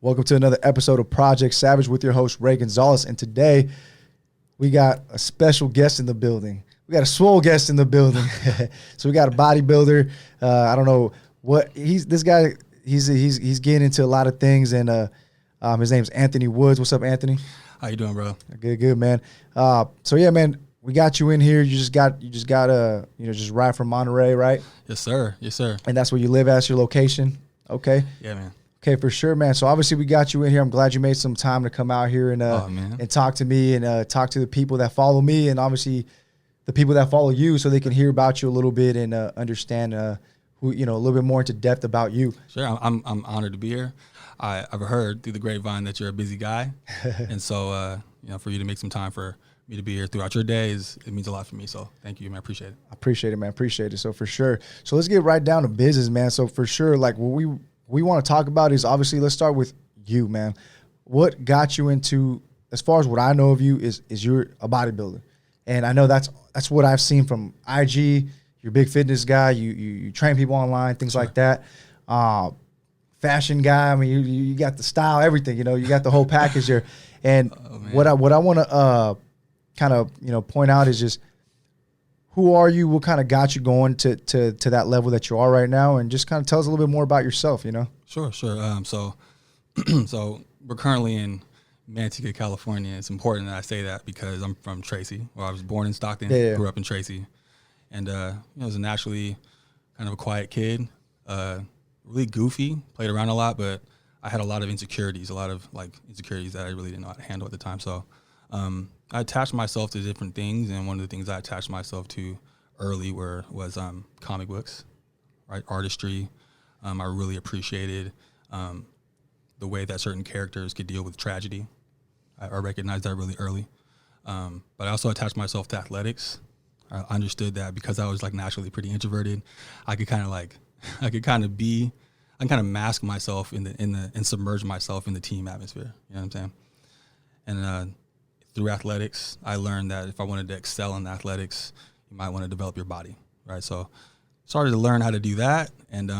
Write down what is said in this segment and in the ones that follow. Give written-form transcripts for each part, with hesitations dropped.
Welcome to another episode of Project Savage with your host, Ray Gonzalez. And today we got a special guest in the building. We got a swole guest in the building. So we got a bodybuilder. I don't know what he's getting into a lot of things. And his name's Anthony Woods. What's up, Anthony? How you doing, bro? Good, man. So yeah, man, we got you in here. You just got just right from Monterey, right? Yes, sir. Yes, sir. And that's where you live as your location. Okay. Yeah, man. Okay, for sure, man. So obviously we got you in here. I'm glad you made some time to come out here and talk to me and talk to the people that follow me, and obviously the people that follow you, so they can hear about you a little bit and understand who a little bit more into depth about you. Sure, I'm honored to be here. I've heard through the grapevine that you're a busy guy, and so for you to make some time for me to be here throughout your days, it means a lot for me. So thank you, man. I appreciate it. I appreciate it, man. Appreciate it. So for sure. So let's get right down to business, man. So for sure, like what we want to talk about is obviously, let's start with you, man. What got you into, as far as what I know of you, is you're a bodybuilder. And I know that's what I've seen from IG. You're a big fitness guy. You train people online, things like that. Fashion guy. I mean, you got the style, everything. You got the whole package there. And what I want to kind of point out is just, who are you? What kind of got you going to that level that you are right now? And just kind of tell us a little bit more about yourself, Sure. So we're currently in Manteca, California. It's important that I say that because I'm from Tracy. Well, I was born in Stockton, grew up in Tracy. And, I was a naturally kind of a quiet kid, really goofy, played around a lot, but I had a lot of insecurities that I really didn't know how to handle at the time. So I attached myself to different things, and one of the things I attached myself to early was comic books, right? Artistry. I really appreciated the way that certain characters could deal with tragedy. I recognized that really early. But I also attached myself to athletics. I understood that because I was naturally pretty introverted, I could kind of mask myself and submerge myself in the team atmosphere. You know what I'm saying? And through athletics, I learned that if I wanted to excel in athletics, you might want to develop your body, right? So started to learn how to do that, and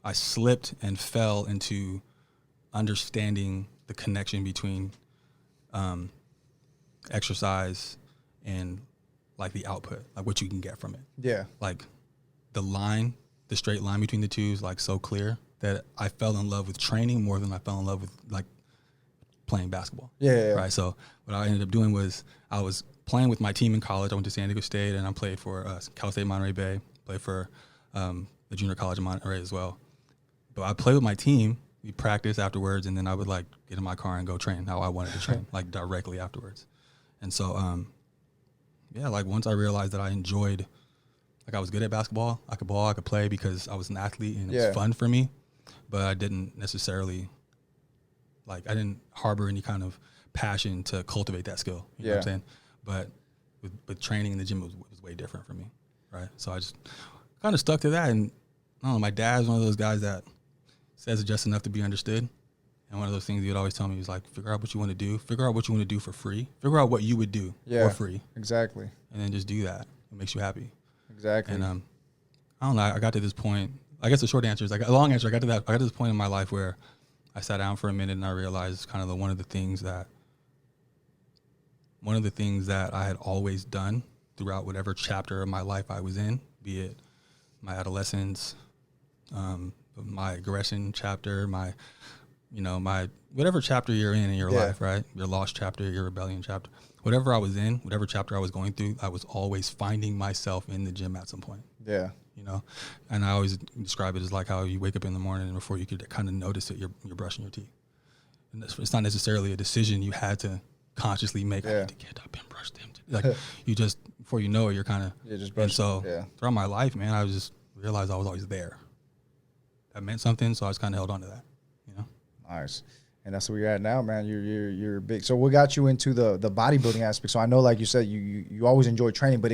I slipped and fell into understanding the connection between exercise and the output, what you can get from it. Yeah. The straight line between the two is so clear that I fell in love with training more than I fell in love with playing basketball. Yeah. Right. So what I ended up doing was I was playing with my team in college. I went to San Diego State, and I played for Cal State Monterey Bay, played for the junior college in Monterey as well. But I played with my team. We practiced afterwards, and then I would get in my car and go train how I wanted to train, directly afterwards. And so, once I realized that I enjoyed, I was good at basketball, I could play because I was an athlete and it was fun for me, but I didn't necessarily, I didn't harbor any kind of passion to cultivate that skill. You know what I'm saying? But with training in the gym, it was way different for me, right? So I just kind of stuck to that. And I don't know, my dad's one of those guys that says it just enough to be understood. And one of those things he would always tell me was figure out what you want to do. Figure out what you want to do for free. Figure out what you would do for free. Exactly. And then just do that. It makes you happy. Exactly. And I don't know. I got to this point. I guess the short answer is a long answer. I got to this point in my life where I sat down for a minute and I realized kind of one of the things that I had always done throughout whatever chapter of my life I was in, be it my adolescence, my aggression chapter, my whatever chapter you're in your life, right? Your lost chapter, your rebellion chapter, whatever I was in, whatever chapter I was going through, I was always finding myself in the gym at some point. Yeah. And I always describe it as how you wake up in the morning and before you could kind of notice it, you're brushing your teeth. And it's not necessarily a decision you had to consciously make. I need to get up and brush them. You just, before you know it, you're kind of, just brushing. And so throughout my life, man, I just realized I was always there. That meant something, so I just kind of held on to that. Nice. And that's where you're at now, man. You're big. So what got you into the bodybuilding aspect? So I know, like you said, you always enjoy training, but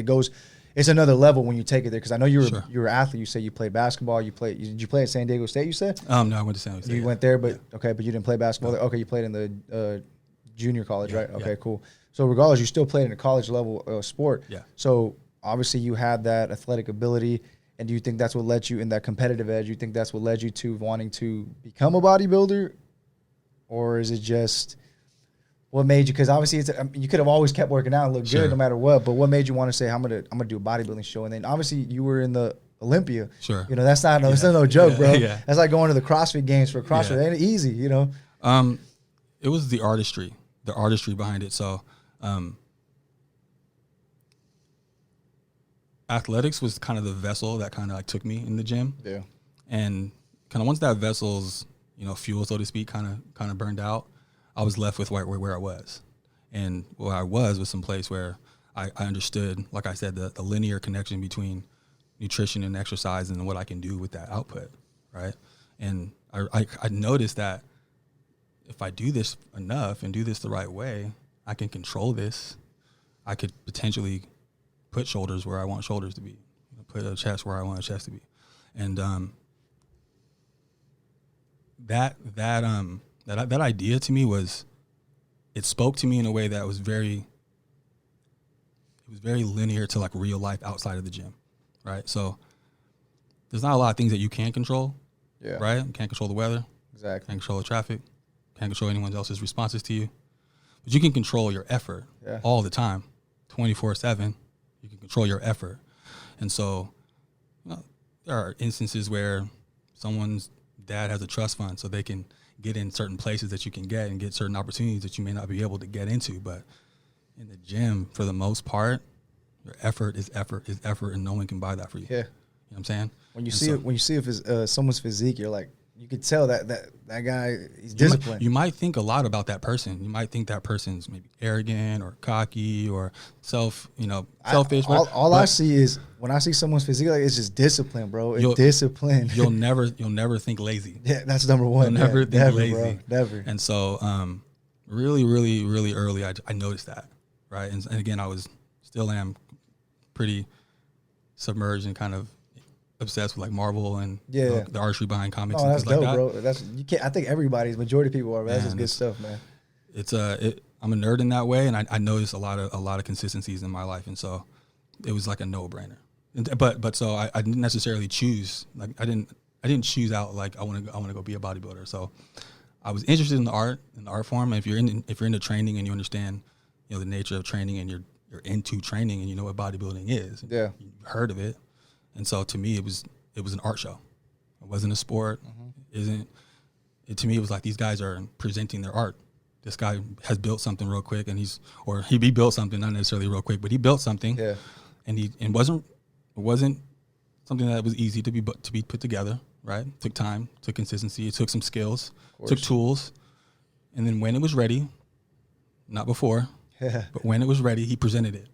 it's another level when you take it there. Because I know you were an athlete. You say you played basketball. Did you play at San Diego State? You said? No, I went to San Diego State. You went there, but okay, but you didn't play basketball. No. Okay, you played in the junior college, right? Okay, cool. So regardless, you still played in a college level sport. Yeah. So obviously you had that athletic ability. And do you think that's what led you in that competitive edge? You think that's what led you to wanting to become a bodybuilder? or is it just what made you? Because obviously, you could have always kept working out and looked good no matter what. But what made you want to say, I'm gonna do a bodybuilding show? And then obviously you were in the Olympia. Sure. You know, that's no joke, bro. Yeah. That's like going to the CrossFit Games for CrossFit. It ain't easy, you know. It was the artistry behind it. So, athletics was kind of the vessel that kind of like took me in the gym. Yeah. And kind of once that vessel's, you know, fuel, so to speak, kind of burned out, I was left with where I was. And where I was some place where I understood, like I said, the linear connection between nutrition and exercise and what I can do with that output, right? And I noticed that if I do this enough and do this the right way, I can control this. I could potentially put shoulders where I want shoulders to be, put a chest where I want a chest to be. And that idea to me it spoke to me in a way that was very linear to like real life outside of the gym, right? So there's not a lot of things that you can't control, right? You can't control the weather, exactly. Can't control the traffic, can't control anyone else's responses to you, but you can control your effort all the time, 24/7. You can control your effort, and so you know, there are instances where someone's dad has a trust fund, so they can get in certain places that you can get and get certain opportunities that you may not be able to get into. But in the gym, for the most part, your effort is effort, and no one can buy that for you. Yeah, you know what I'm saying? When you see if someone's physique, you're like, you could tell that guy, he's disciplined. You might think a lot about that person. You might think that person's maybe arrogant or cocky or selfish. All I see is when I see someone's physique, like, it's just discipline, bro. It's discipline. You'll never think lazy. Yeah, that's number one. You'll never think lazy. Bro, never. And so, really, really, really early, I noticed that, right? And again, still am pretty submerged and kind of obsessed with like Marvel and the artistry behind comics and that's things dope, like that. Bro. That's you can't. I think majority of people are. That's just good stuff, man. It's I'm a nerd in that way, and I noticed a lot of consistencies in my life, and so it was like a no-brainer. But so I didn't necessarily choose, like I didn't choose out like I want to go be a bodybuilder. So I was interested in the art form. And if you're into training and you understand, you know, the nature of training and you're into training and you know what bodybuilding is, you've heard of it. And so to me, it was an art show. It wasn't a sport. To me, it was like these guys are presenting their art. This guy has built something real quick, and he built something, not necessarily real quick, but he built something. Yeah. And it wasn't something that was easy to be put together, right? It took time, took consistency, it took some skills, took tools. And then when it was ready, not before, but when it was ready, he presented it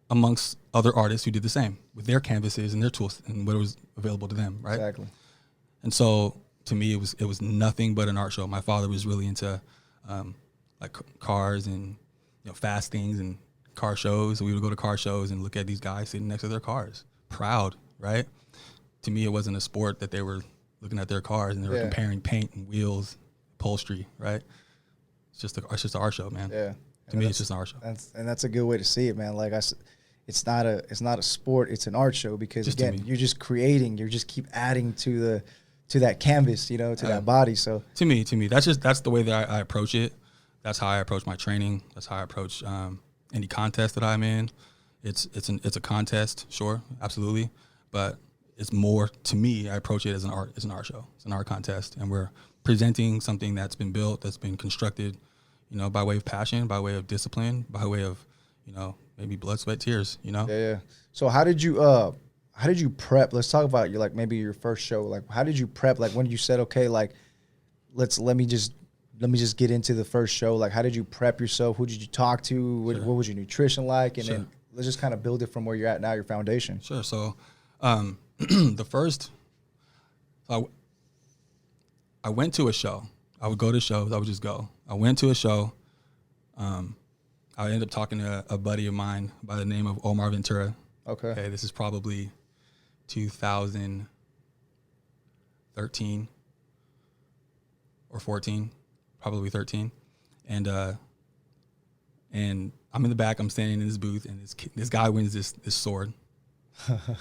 amongst other artists who did the same with their canvases and their tools and what was available to them, right? Exactly. And so to me, it was nothing but an art show. My father was really into like cars and, you know, fast things and car shows. So we would go to car shows and look at these guys sitting next to their cars, proud, right? To me, it wasn't a sport that they were looking at their cars and they were comparing paint and wheels, upholstery, right? It's just an art show, man. Yeah. To me, it's just an art show. That's a good way to see it, man. Like it's not a sport. It's an art show because just again, you're just creating. You're just keep adding to that canvas, you know, to that body. So to me, that's the way that I approach it. That's how I approach my training. That's how I approach any contest that I'm in. It's a contest, sure, absolutely, but it's more to me. I approach it as an art show. It's an art contest, and we're presenting something that's been built, that's been constructed, you know, by way of passion, by way of discipline, by way of, you know, maybe blood, sweat, tears, you know? Yeah. So how did you prep? Let's talk about maybe your first show. Like, how did you prep? Like, when you said, okay, like, let me just get into the first show. Like, how did you prep yourself? Who did you talk to? What was your nutrition like? And then let's just kind of build it from where you're at now, your foundation. Sure. So, I went to a show. I would go to shows. I would just go. I went to a show. I ended up talking to a buddy of mine by the name of Omar Ventura. Okay. This is probably 2013 or 14, probably 13. And I'm in the back. I'm standing in this booth, and this guy wins this sword.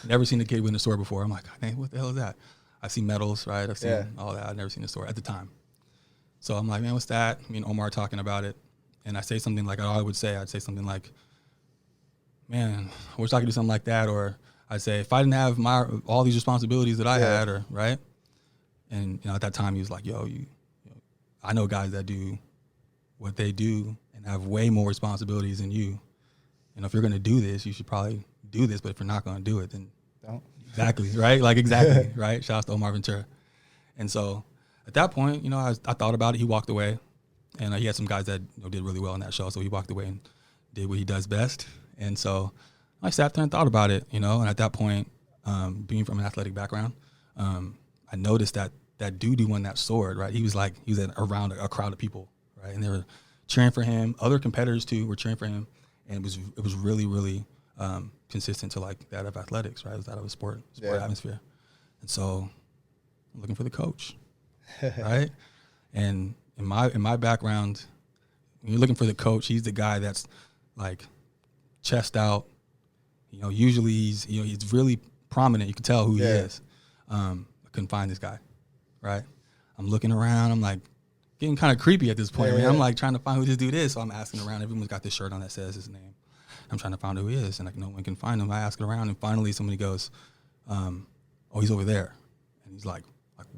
Never seen a kid win a sword before. I'm like, hey, what the hell is that? I see medals, right? I've seen all that. I've never seen a sword at the time. So I'm like, man, what's that? Me and Omar talking about it. And I say something like I would say. I'd say something like, man, I wish I could do something like that. Or I'd say, if I didn't have all these responsibilities that I had, or right. And, at that time he was like, yo, I know guys that do what they do and have way more responsibilities than you. And if you're going to do this, you should probably do this. But if you're not going to do it, then don't. Exactly, right? Like, exactly, right? Shout out to Omar Ventura. And so at that point, I thought about it. He walked away. And he had some guys that did really well in that show. So he walked away and did what he does best. And so I sat there and thought about it, And at that point, being from an athletic background, I noticed that dude who won that sword, right? He was around a crowd of people, right? And they were cheering for him. Other competitors too were cheering for him, and it was really, really consistent to like that of athletics, right? It was that of a sport atmosphere. And so I'm looking for the coach, right? And in my background, when you're looking for the coach, he's the guy that's like chest out. Usually he's really prominent. You can tell who he is. I couldn't find this guy, right? I'm looking around. I'm like getting kind of creepy at this point, man. I'm like trying to find who this dude is. So I'm asking around. Everyone's got this shirt on that says his name. I'm trying to find who he is, and like no one can find him. I ask around, and finally somebody goes, "Oh, he's over there," and he's like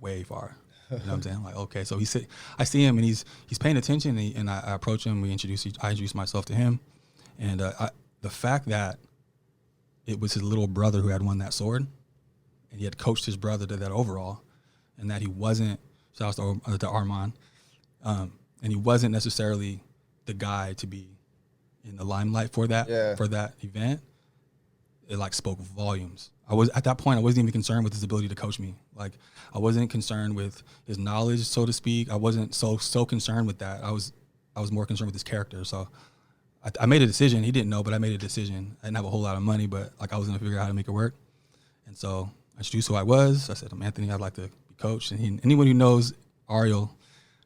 way far. You know what I'm saying? I'm like, okay, so I see him, and he's paying attention, and I approach him. I introduce myself to him, and the fact that it was his little brother who had won that sword, and he had coached his brother to that overall, and that he wasn't, shout out to Armand, and he wasn't necessarily the guy to be in the limelight for that event. It like spoke volumes. At that point I wasn't even concerned with his ability to coach me. Like I wasn't concerned with his knowledge, so to speak. I wasn't so concerned with that. I was more concerned with his character. So I made a decision. He didn't know, but I made a decision. I didn't have a whole lot of money, but like I was gonna figure out how to make it work. And so I introduced who I was. I said, I'm Anthony. I'd like to be coached. And anyone who knows Ariel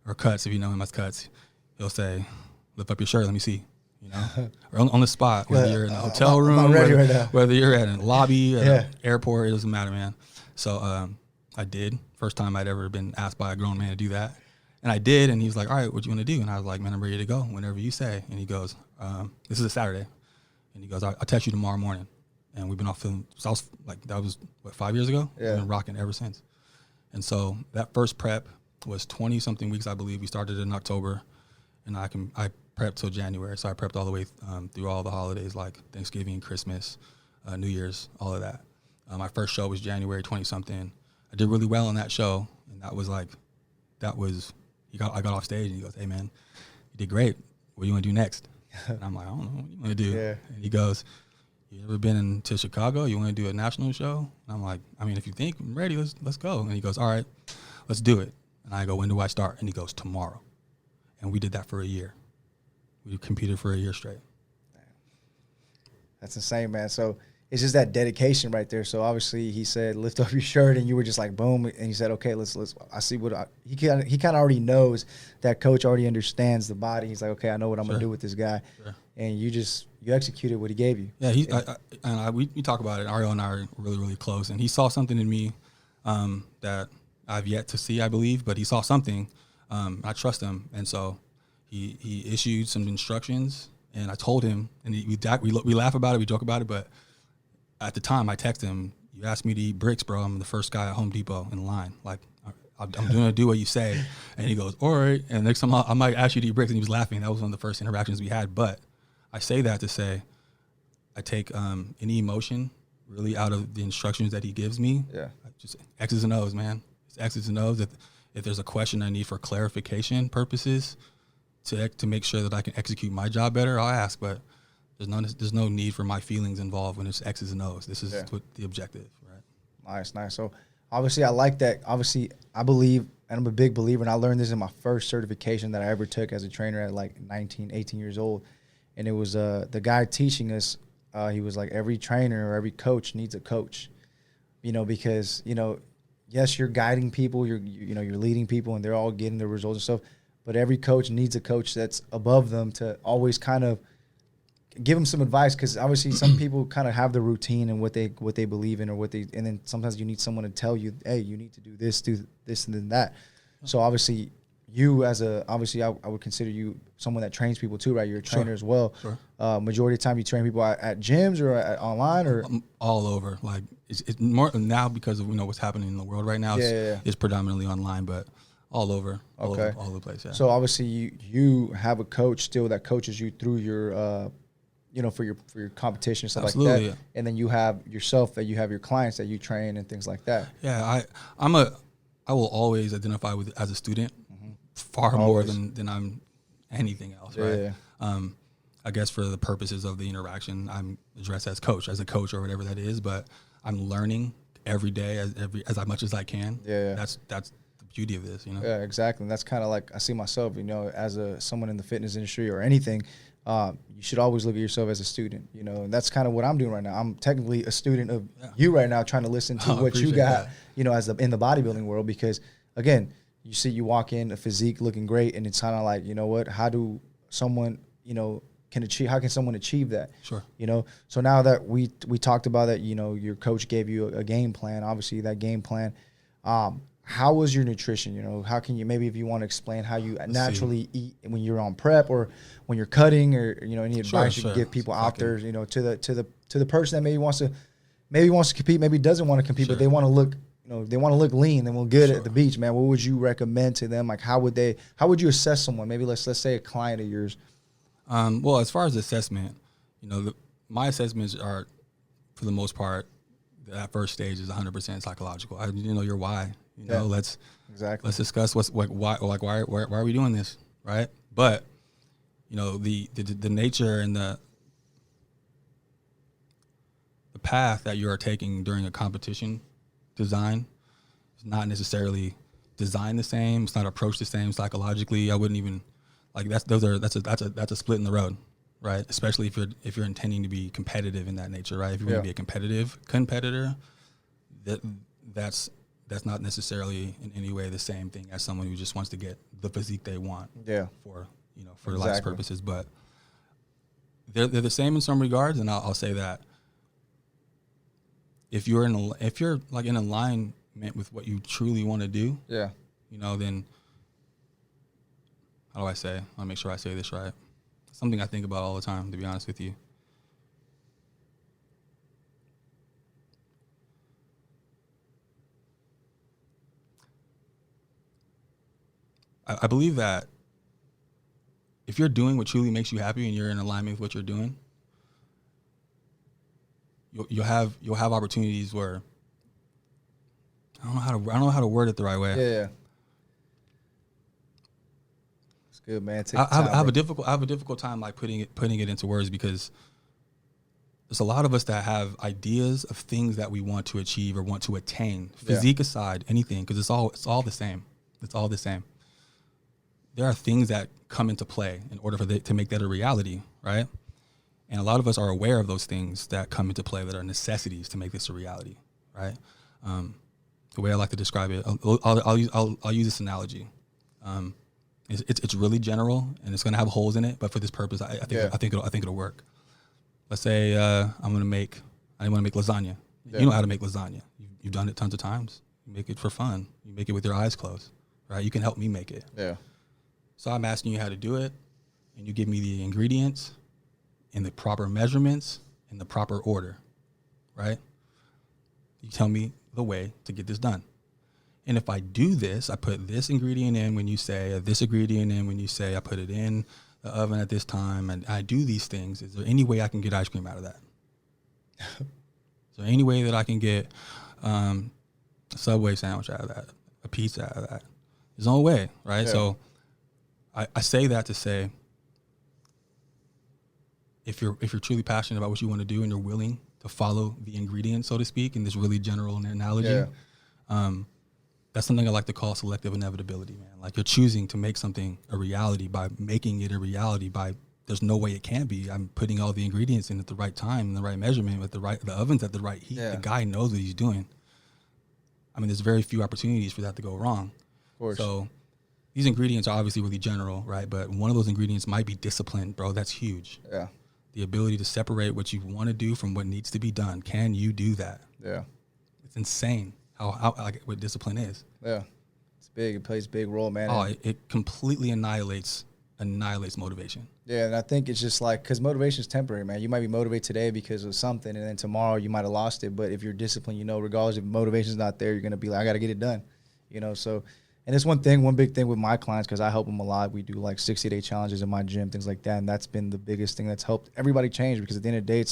or Cuts, if you know him as Cuts, he'll say, lift up your shirt, let me see. Or on the spot, whether you're in a hotel room, whether you're at a lobby, at an airport, it doesn't matter, man. So I did. First time I'd ever been asked by a grown man to do that. And I did, and he was like, all right, what do you want to do? And I was like, man, I'm ready to go whenever you say. And he goes, this is a Saturday. And he goes, I'll text you tomorrow morning. And we've been off film. So I was like, that was, 5 years ago? Yeah. We've been rocking ever since. And so that first prep was 20-something weeks, I believe. We started in October, and I prepped till January. So I prepped all the way through all the holidays like Thanksgiving, Christmas, New Year's, all of that. My first show was January 20-something. I did really well on that show, and I got off stage, and he goes, hey, man, you did great. What do you want to do next? And I'm like, I don't know. What do you want to do? Yeah. And he goes, you ever been to Chicago? You want to do a national show? And I'm like, I mean, if you think I'm ready, let's go. And he goes, all right, let's do it. And I go, when do I start? And he goes, tomorrow. And we did that for a year. We competed for a year straight. That's insane, man. So it's just that dedication right there. So obviously he said, lift up your shirt, and you were just like, boom. And he said, okay, let's. I see what he kind of already knows. That coach already understands the body. He's like, okay, I know what I'm gonna do with this guy. Sure. And you executed what he gave you. Yeah, we talk about it. Ariel and I are really, really close, and he saw something in me that I've yet to see, I believe, but he saw something. I trust him, and so he issued some instructions, and I told him, and we laugh about it, we joke about it, but at the time I texted him, you asked me to eat bricks, bro. I'm the first guy at Home Depot in line. Like, I'm going to do what you say. And he goes, all right. And next time I might ask you to eat bricks. And he was laughing. That was one of the first interactions we had. But I say that to say I take any emotion really out of the instructions that he gives me. Yeah. Just X's and O's, man. It's X's and O's. If there's a question I need for clarification purposes to make sure that I can execute my job better, I'll ask. But there's no need for my feelings involved when it's X's and O's. This is what the objective, right? Nice. So obviously I like that. Obviously I believe, and I'm a big believer, and I learned this in my first certification that I ever took as a trainer at like 19, 18 years old. And it was the guy teaching us, he was like, every trainer or every coach needs a coach, because, yes, you're guiding people, you're leading people, and they're all getting the results and stuff. But every coach needs a coach that's above them to always kind of give them some advice, because obviously some people kind of have the routine and what they believe in, and then sometimes you need someone to tell you, hey, you need to do this, and then that. So obviously you as obviously I would consider you someone that trains people too, right? You're a trainer as well. Sure. Majority of the time you train people at gyms or online or all over. Like it's more now because of what's happening in the world right now. It's predominantly online, but all over all over the place. Yeah. So obviously you have a coach still that coaches you through your for your competition and stuff Absolutely, like that. Yeah. And then you have yourself, that you have your clients that you train and things like that. Yeah, I will always identify with as a student far more than I'm anything else, right? Yeah. I guess for the purposes of the interaction, I'm addressed as a coach or whatever that is, but I'm learning every day as much as I can. Yeah. That's the beauty of this, Yeah, exactly. And that's kind of like I see myself, as someone in the fitness industry or anything. You should always look at yourself as a student, and that's kind of what I'm doing right now. I'm technically a student of you right now, trying to listen to what you got, in the bodybuilding world, because again, you walk in a physique looking great, and it's kind of like, how do someone, how can someone achieve that? Sure. So now that we talked about that, your coach gave you a game plan, obviously that game plan, how was your nutrition? How can you, maybe if you want to explain how you naturally eat when you're on prep or when you're cutting, or any advice you can give people out there, to the person that maybe wants to compete, maybe doesn't want to compete, but they want to look, they want to look lean and look good at the beach, man. What would you recommend to them? Like how would you assess someone? Maybe let's say a client of yours. Well, as far as assessment, my assessments are, for the most part, that first stage is 100% psychological. I need to know your why. Let's discuss why are we doing this, right? But the nature and the path that you are taking during a competition design is not necessarily designed the same. It's not approached the same psychologically. I wouldn't even that's a split in the road, right? Especially if you're intending to be competitive in that nature, right? If you're going to be a competitor, that's not necessarily in any way the same thing as someone who just wants to get the physique they want. Yeah. For life's purposes, but they're the same in some regards, and I'll say that if you're in alignment with what you truly want to do, then how do I say? I'll make sure I say this right. Something I think about all the time, to be honest with you. I believe that if you're doing what truly makes you happy and you're in alignment with what you're doing, you'll have opportunities where I don't know how to word it the right way. Yeah. It's good, man. I have a difficult time like putting it into words, because there's a lot of us that have ideas of things that we want to achieve or want to attain. Physique aside, anything, because it's all the same. It's all the same. There are things that come into play in order to make that a reality, right? And a lot of us are aware of those things that come into play that are necessities to make this a reality, right? The way I like to describe it, I'll use this analogy. It's really general and it's going to have holes in it, but for this purpose, I think it'll work. Let's say I want to make lasagna. Yeah. You know how to make lasagna. You've done it tons of times. You make it for fun. You make it with your eyes closed, right? You can help me make it. Yeah. So I'm asking you how to do it, and you give me the ingredients in the proper measurements in the proper order, right? You tell me the way to get this done. And if I do this, I put this ingredient in when you say, this ingredient in when you say, I put it in the oven at this time, and I do these things. Is there any way I can get ice cream out of that? Is there any way that I can get a Subway sandwich out of that, a pizza out of that? There's no way, right? Yeah. So I say that to say, if you're truly passionate about what you want to do and you're willing to follow the ingredients, so to speak, in this really general analogy, that's something I like to call selective inevitability, man. Like you're choosing to make something a reality by making it a reality by there's no way it can be. I'm putting all the ingredients in at the right time, in the right measurement, with the oven's at the right heat. Yeah. The guy knows what he's doing. I mean, there's very few opportunities for that to go wrong. Of course. So these ingredients are obviously really general, right? But one of those ingredients might be discipline, bro. That's huge. Yeah. The ability to separate what you want to do from what needs to be done. Can you do that? Yeah. It's insane how like what discipline is. Yeah. It's big. It plays a big role, man. Oh, it completely annihilates motivation. Yeah, and I think it's just like, because motivation is temporary, man. You might be motivated today because of something, and then tomorrow you might have lost it. But if you're disciplined, you know, regardless if motivation's not there, you're going to be like, I got to get it done, you know. So, and it's one big thing with my clients, because I help them a lot. We do like 60-day challenges in my gym, things like that, and that's been the biggest thing that's helped everybody change, because at the end of the day,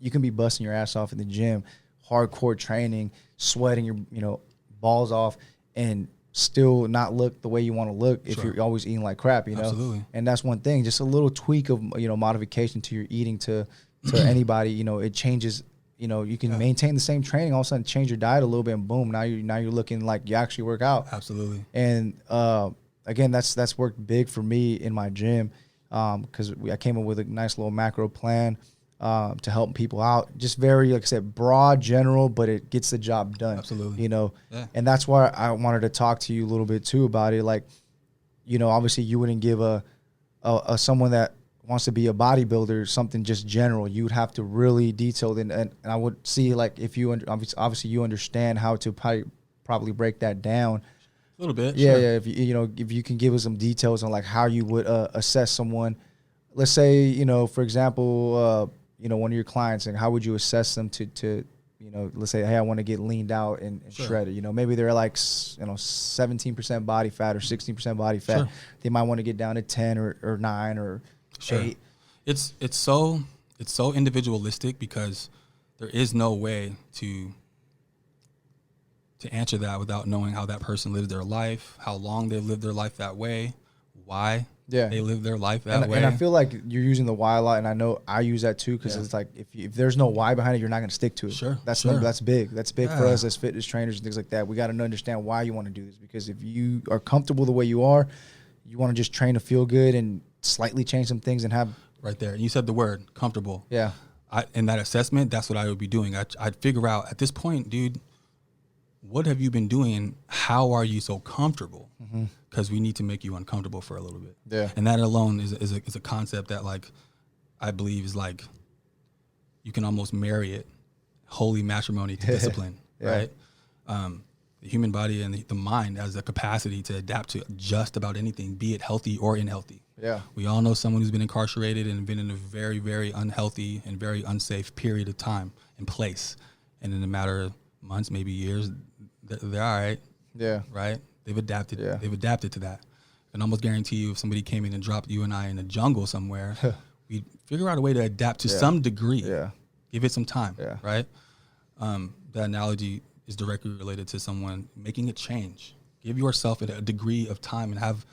you can be busting your ass off in the gym, hardcore training, sweating your, you know, balls off, and still not look the way you want to look if you're always eating like crap, you know. Absolutely. And that's one thing, just a little tweak of, you know, modification to your eating to anybody, you know, it changes. You know, you can maintain the same training, all of a sudden change your diet a little bit, and boom, now you're looking like you actually work out. Absolutely. And again, that's worked big for me in my gym, because I came up with a nice little macro plan to help people out. Just very, like I said, broad, general, but it gets the job done. Absolutely. You know, Yeah. and that's why I wanted to talk to you a little bit too about it. Like, you know, obviously you wouldn't give a someone that wants to be a bodybuilder something just general. You would have to really detail it, and I would see, like, if you obviously you understand how to probably break that down. A little bit. Yeah, sure. yeah. If you can give us some details on like how you would assess someone. Let's say, you know, for example, you know, one of your clients, and how would you assess them to you know, let's say, hey, I want to get leaned out and shredded. You know, maybe they're like, you know, 17% body fat or 16% body fat. Sure. They might want to get down to 10 or 9 or 8. It's so individualistic, because there is no way to answer that without knowing how that person lived their life, how long they've lived their life that way, why they live their life that way. And I feel like you're using the why a lot, and I know I use that too, because it's like if there's no why behind it, you're not going to stick to it. Sure, that's big. That's big for us as fitness trainers and things like that. We got to understand why you want to do this, because if you are comfortable the way you are, you want to just train to feel good and slightly change some things and have right there. You said the word comfortable. Yeah. In that assessment, that's what I would be doing. I'd figure out at this point, dude, what have you been doing? How are you so comfortable? Because we need to make you uncomfortable for a little bit. Yeah. And that alone is a concept that, like, I believe is like, you can almost marry it, holy matrimony to discipline, right? The human body and the mind has the capacity to adapt to just about anything, be it healthy or unhealthy. Yeah. We all know someone who's been incarcerated and been in a very, very unhealthy and very unsafe period of time and place. And in a matter of months, maybe years, they're all right. Yeah. Right? They've adapted. Yeah. They've adapted to that. And I almost guarantee you, if somebody came in and dropped you and I in a jungle somewhere, we'd figure out a way to adapt to some degree. Yeah. Give it some time. Yeah. Right? That analogy is directly related to someone making a change. Give yourself a degree of time and have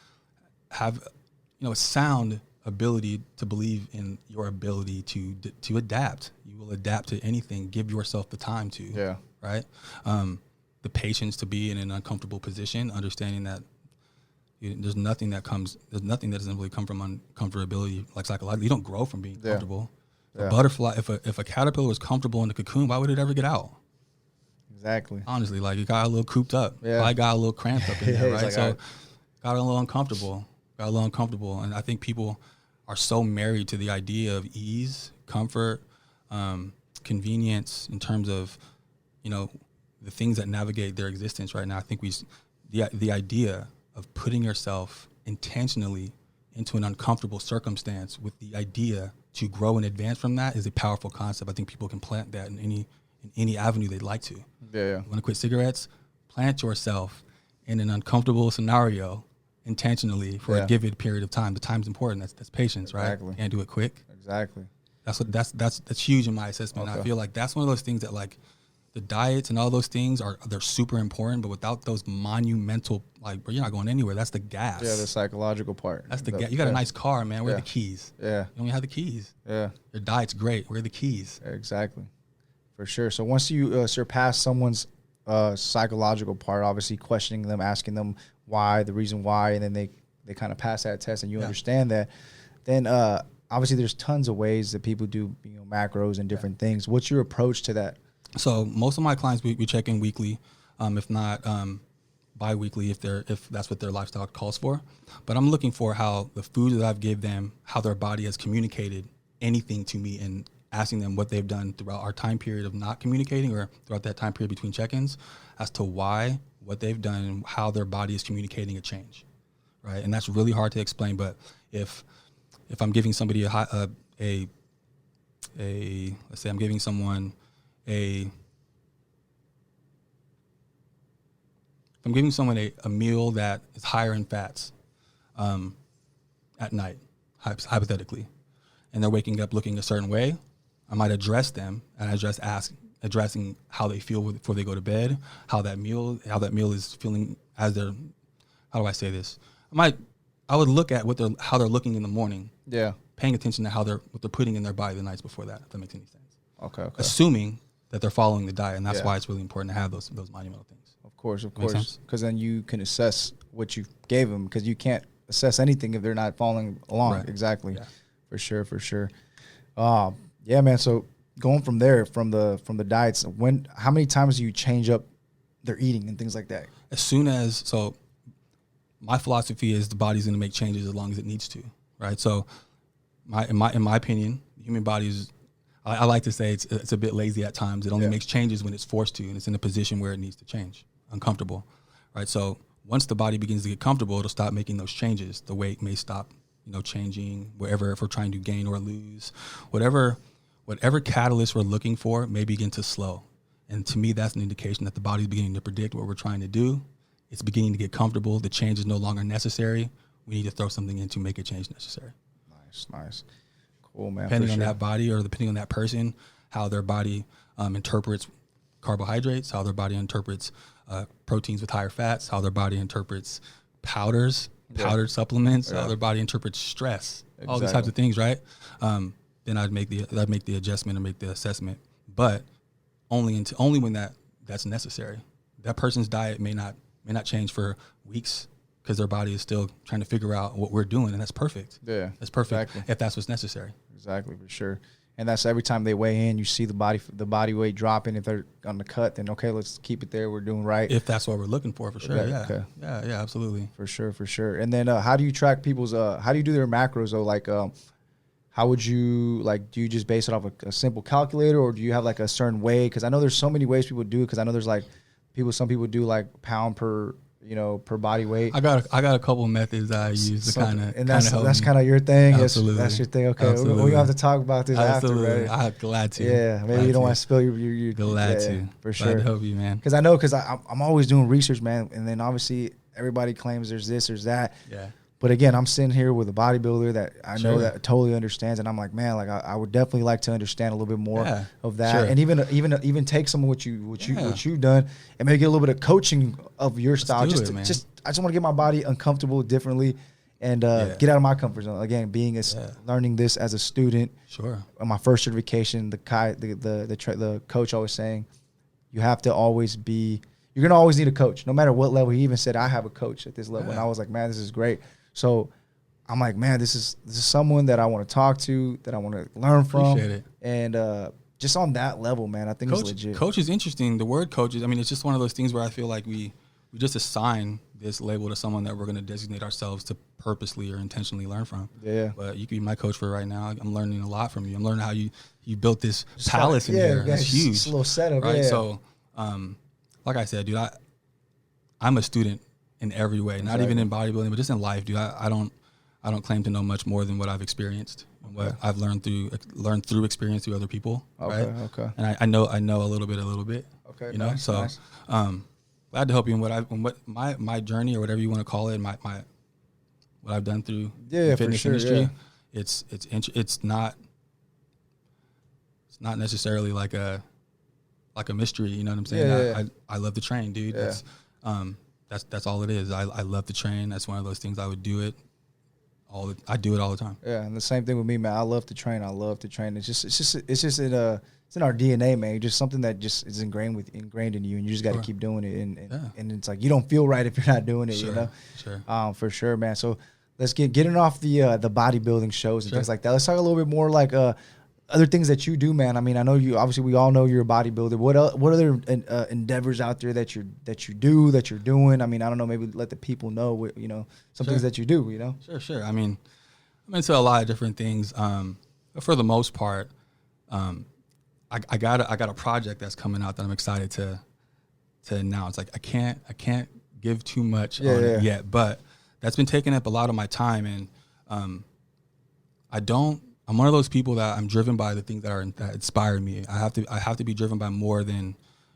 you know, a sound ability to believe in your ability to adapt. You will adapt to anything. Give yourself the time to. Yeah. Right? The patience to be in an uncomfortable position, understanding that there's nothing that doesn't really come from uncomfortability, like psychologically. You don't grow from being comfortable. A butterfly, if a caterpillar was comfortable in the cocoon, why would it ever get out? Exactly. Honestly, like, it got a little cooped up. Yeah. I got a little cramped up in there, right? Like, So got a little uncomfortable. And I think people are so married to the idea of ease, comfort, convenience in terms of, you know, the things that navigate their existence right now. I think the idea of putting yourself intentionally into an uncomfortable circumstance with the idea to grow and advance from that is a powerful concept. I think people can plant that in any avenue they'd like to. Yeah. You want to quit cigarettes? Plant yourself in an uncomfortable scenario intentionally for a given period of time. The time's important. That's patience, right? Exactly. Can't do it quick. Exactly. That's huge in my assessment. Okay. I feel like that's one of those things that, like, the diets and all those things they're super important, but without those monumental, like, bro, you're not going anywhere. That's the gas. Yeah, the psychological part. That's the gas. You got a nice car, man. Where are the keys? Yeah. You only have the keys. Yeah. Your diet's great. Where are the keys? Exactly. For sure. So once you surpass someone's psychological part, obviously questioning them, asking them why, the reason why, and then they kind of pass that test and you understand that, then obviously there's tons of ways that people do, you know, macros and different things. What's your approach to that? So most of my clients, we check in weekly, if not bi-weekly, if that's what their lifestyle calls for. But I'm looking for how the food that I've gave them, how their body has communicated anything to me, and asking them what they've done throughout our time period of not communicating, or throughout that time period between check-ins, as to why what they've done, and how their body is communicating a change, right? And that's really hard to explain. But if I'm giving somebody let's say I'm giving someone a meal that is higher in fats at night, hypothetically, and they're waking up looking a certain way, I might address them and addressing how they feel before they go to bed, how that meal is feeling as they're, how do I say this? I would look at how they're looking in the morning. Yeah. Paying attention to what they're putting in their body the nights before that, if that makes any sense. Okay. Assuming that they're following the diet, and that's why it's really important to have those monumental things. Of course, because then you can assess what you gave them, because you can't assess anything if they're not following along. Right. Exactly. Yeah. For sure. Yeah, man. So going from there, from the diets, how many times do you change up their eating and things like that? So my philosophy is the body's going to make changes as long as it needs to, right? So in my opinion, the human body is, I like to say it's a bit lazy at times. It only makes changes when it's forced to, and it's in a position where it needs to change, uncomfortable, right? So once the body begins to get comfortable, it'll stop making those changes. The weight may stop, changing wherever, if we're trying to gain or lose, whatever catalyst we're looking for may begin to slow. And to me, that's an indication that the body's beginning to predict what we're trying to do. It's beginning to get comfortable. The change is no longer necessary. We need to throw something in to make a change necessary. Nice. Cool, man. Depending on that body, or depending on that person, how their body interprets carbohydrates, how their body interprets proteins with higher fats, how their body interprets powdered supplements, how their body interprets stress, all these types of things, right? Then I'd make the adjustment or make the assessment, but only when that's necessary. That person's diet may not change for weeks because their body is still trying to figure out what we're doing, and that's perfect. Yeah, that's perfect. Exactly. If that's what's necessary. Exactly, for sure. And that's every time they weigh in, you see the body weight dropping. If they're on the cut, then okay, let's keep it there. We're doing right. If that's what we're looking for sure. Yeah. Okay. Yeah, absolutely. For sure. And then how do you track people's? How do you do their macros though? Like, how would you do you just base it off a simple calculator, or do you have like a certain way? Because I know there's so many ways people do it. Because I know there's like some people do like pound per body weight. I got a couple of methods that I use to kind of, and that's kind of your thing. Absolutely. That's your thing. Okay, we have to talk about this Absolutely. after, right? I'm glad to. Yeah, maybe you don't want to spill your glad to. For sure. Glad to help you, man. Because I'm always doing research, man, and then obviously everybody claims there's this, there's that. Yeah. But again, I'm sitting here with a bodybuilder that I know that totally understands, and I'm like, man, like I would definitely like to understand a little bit more of that, and even take some of what you've done, and maybe get a little bit of coaching of your style. I just want to get my body uncomfortable differently, and get out of my comfort zone. Again, learning this as a student. Sure. On my first certification, the coach always saying, you have to always be. You're gonna always need a coach, no matter what level. He even said, I have a coach at this level, and I was like, man, this is great. So I'm like, man, this is someone that I want to talk to, that I want to learn from. Appreciate it. And just on that level, man, I think it's legit. Coach is interesting. The word coach is, it's just one of those things where I feel like we just assign this label to someone that we're going to designate ourselves to purposely or intentionally learn from. Yeah. But you could be my coach for right now. I'm learning a lot from you. I'm learning how you built this palace in here. It's huge. It's a little setup, right? So, like I said, dude, I'm a student in every way, not even in bodybuilding, but just in life, dude. I don't claim to know much more than what I've experienced, and what I've learned through experience through other people. Okay, right? Okay. And I know a little bit. Okay. Nice, so, nice. Glad to help you in what my journey, or whatever you want to call it, my what I've done through the fitness industry. Yeah. It's not necessarily like a mystery. You know what I'm saying? I love to train, dude. Yeah. That's all it is. I love to train. That's one of those things. I would do it I do it all the time. Yeah, and the same thing with me, man. I love to train. It's just in our DNA, man. Just something that just is ingrained in you, and you just got to keep doing it. And it's like you don't feel right if you're not doing it. Sure. Sure. For sure, man. So let's getting off the bodybuilding shows and things like that. Let's talk a little bit more like other things that you do, man. I know you. Obviously, we all know you're a bodybuilder. What other endeavors out there that you're doing? I don't know. Maybe let the people know. Some things that you do. Sure. I'm into a lot of different things. But for the most part, I got a project that's coming out that I'm excited to to now. It's like I can't give too much on it yet, but that's been taking up a lot of my time, and I'm one of those people that I'm driven by the things that inspire me. I have to be driven by more than,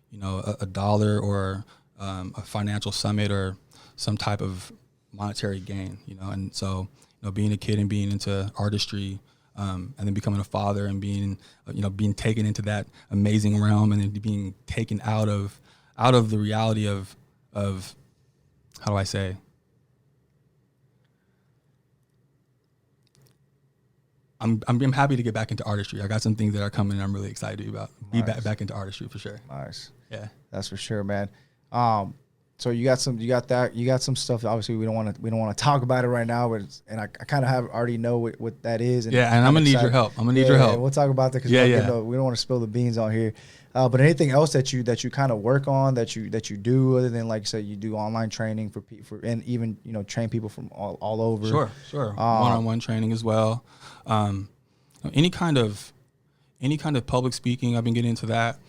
you know, a dollar or a financial summit or some type of monetary gain, you know. And so, you know, being a kid and being into artistry, and then becoming a father and being taken into that amazing realm, and then being taken out of the reality of how do I say? I'm happy to get back into artistry. I got some things that are coming and I'm really excited about. Nice. Be back into artistry for sure. Nice. Yeah. That's for sure, man. So you got some stuff. Obviously we don't want to talk about it right now, but I kind of already know what that is. And and I'm gonna need your help. Yeah, we'll talk about that because we don't want to spill the beans on here. But anything else that you kind of work on that you do other than, like you said, you do online training for and even, you know, train people from all over. Sure. One-on-one training as well. Any kind of public speaking, I've been getting into that.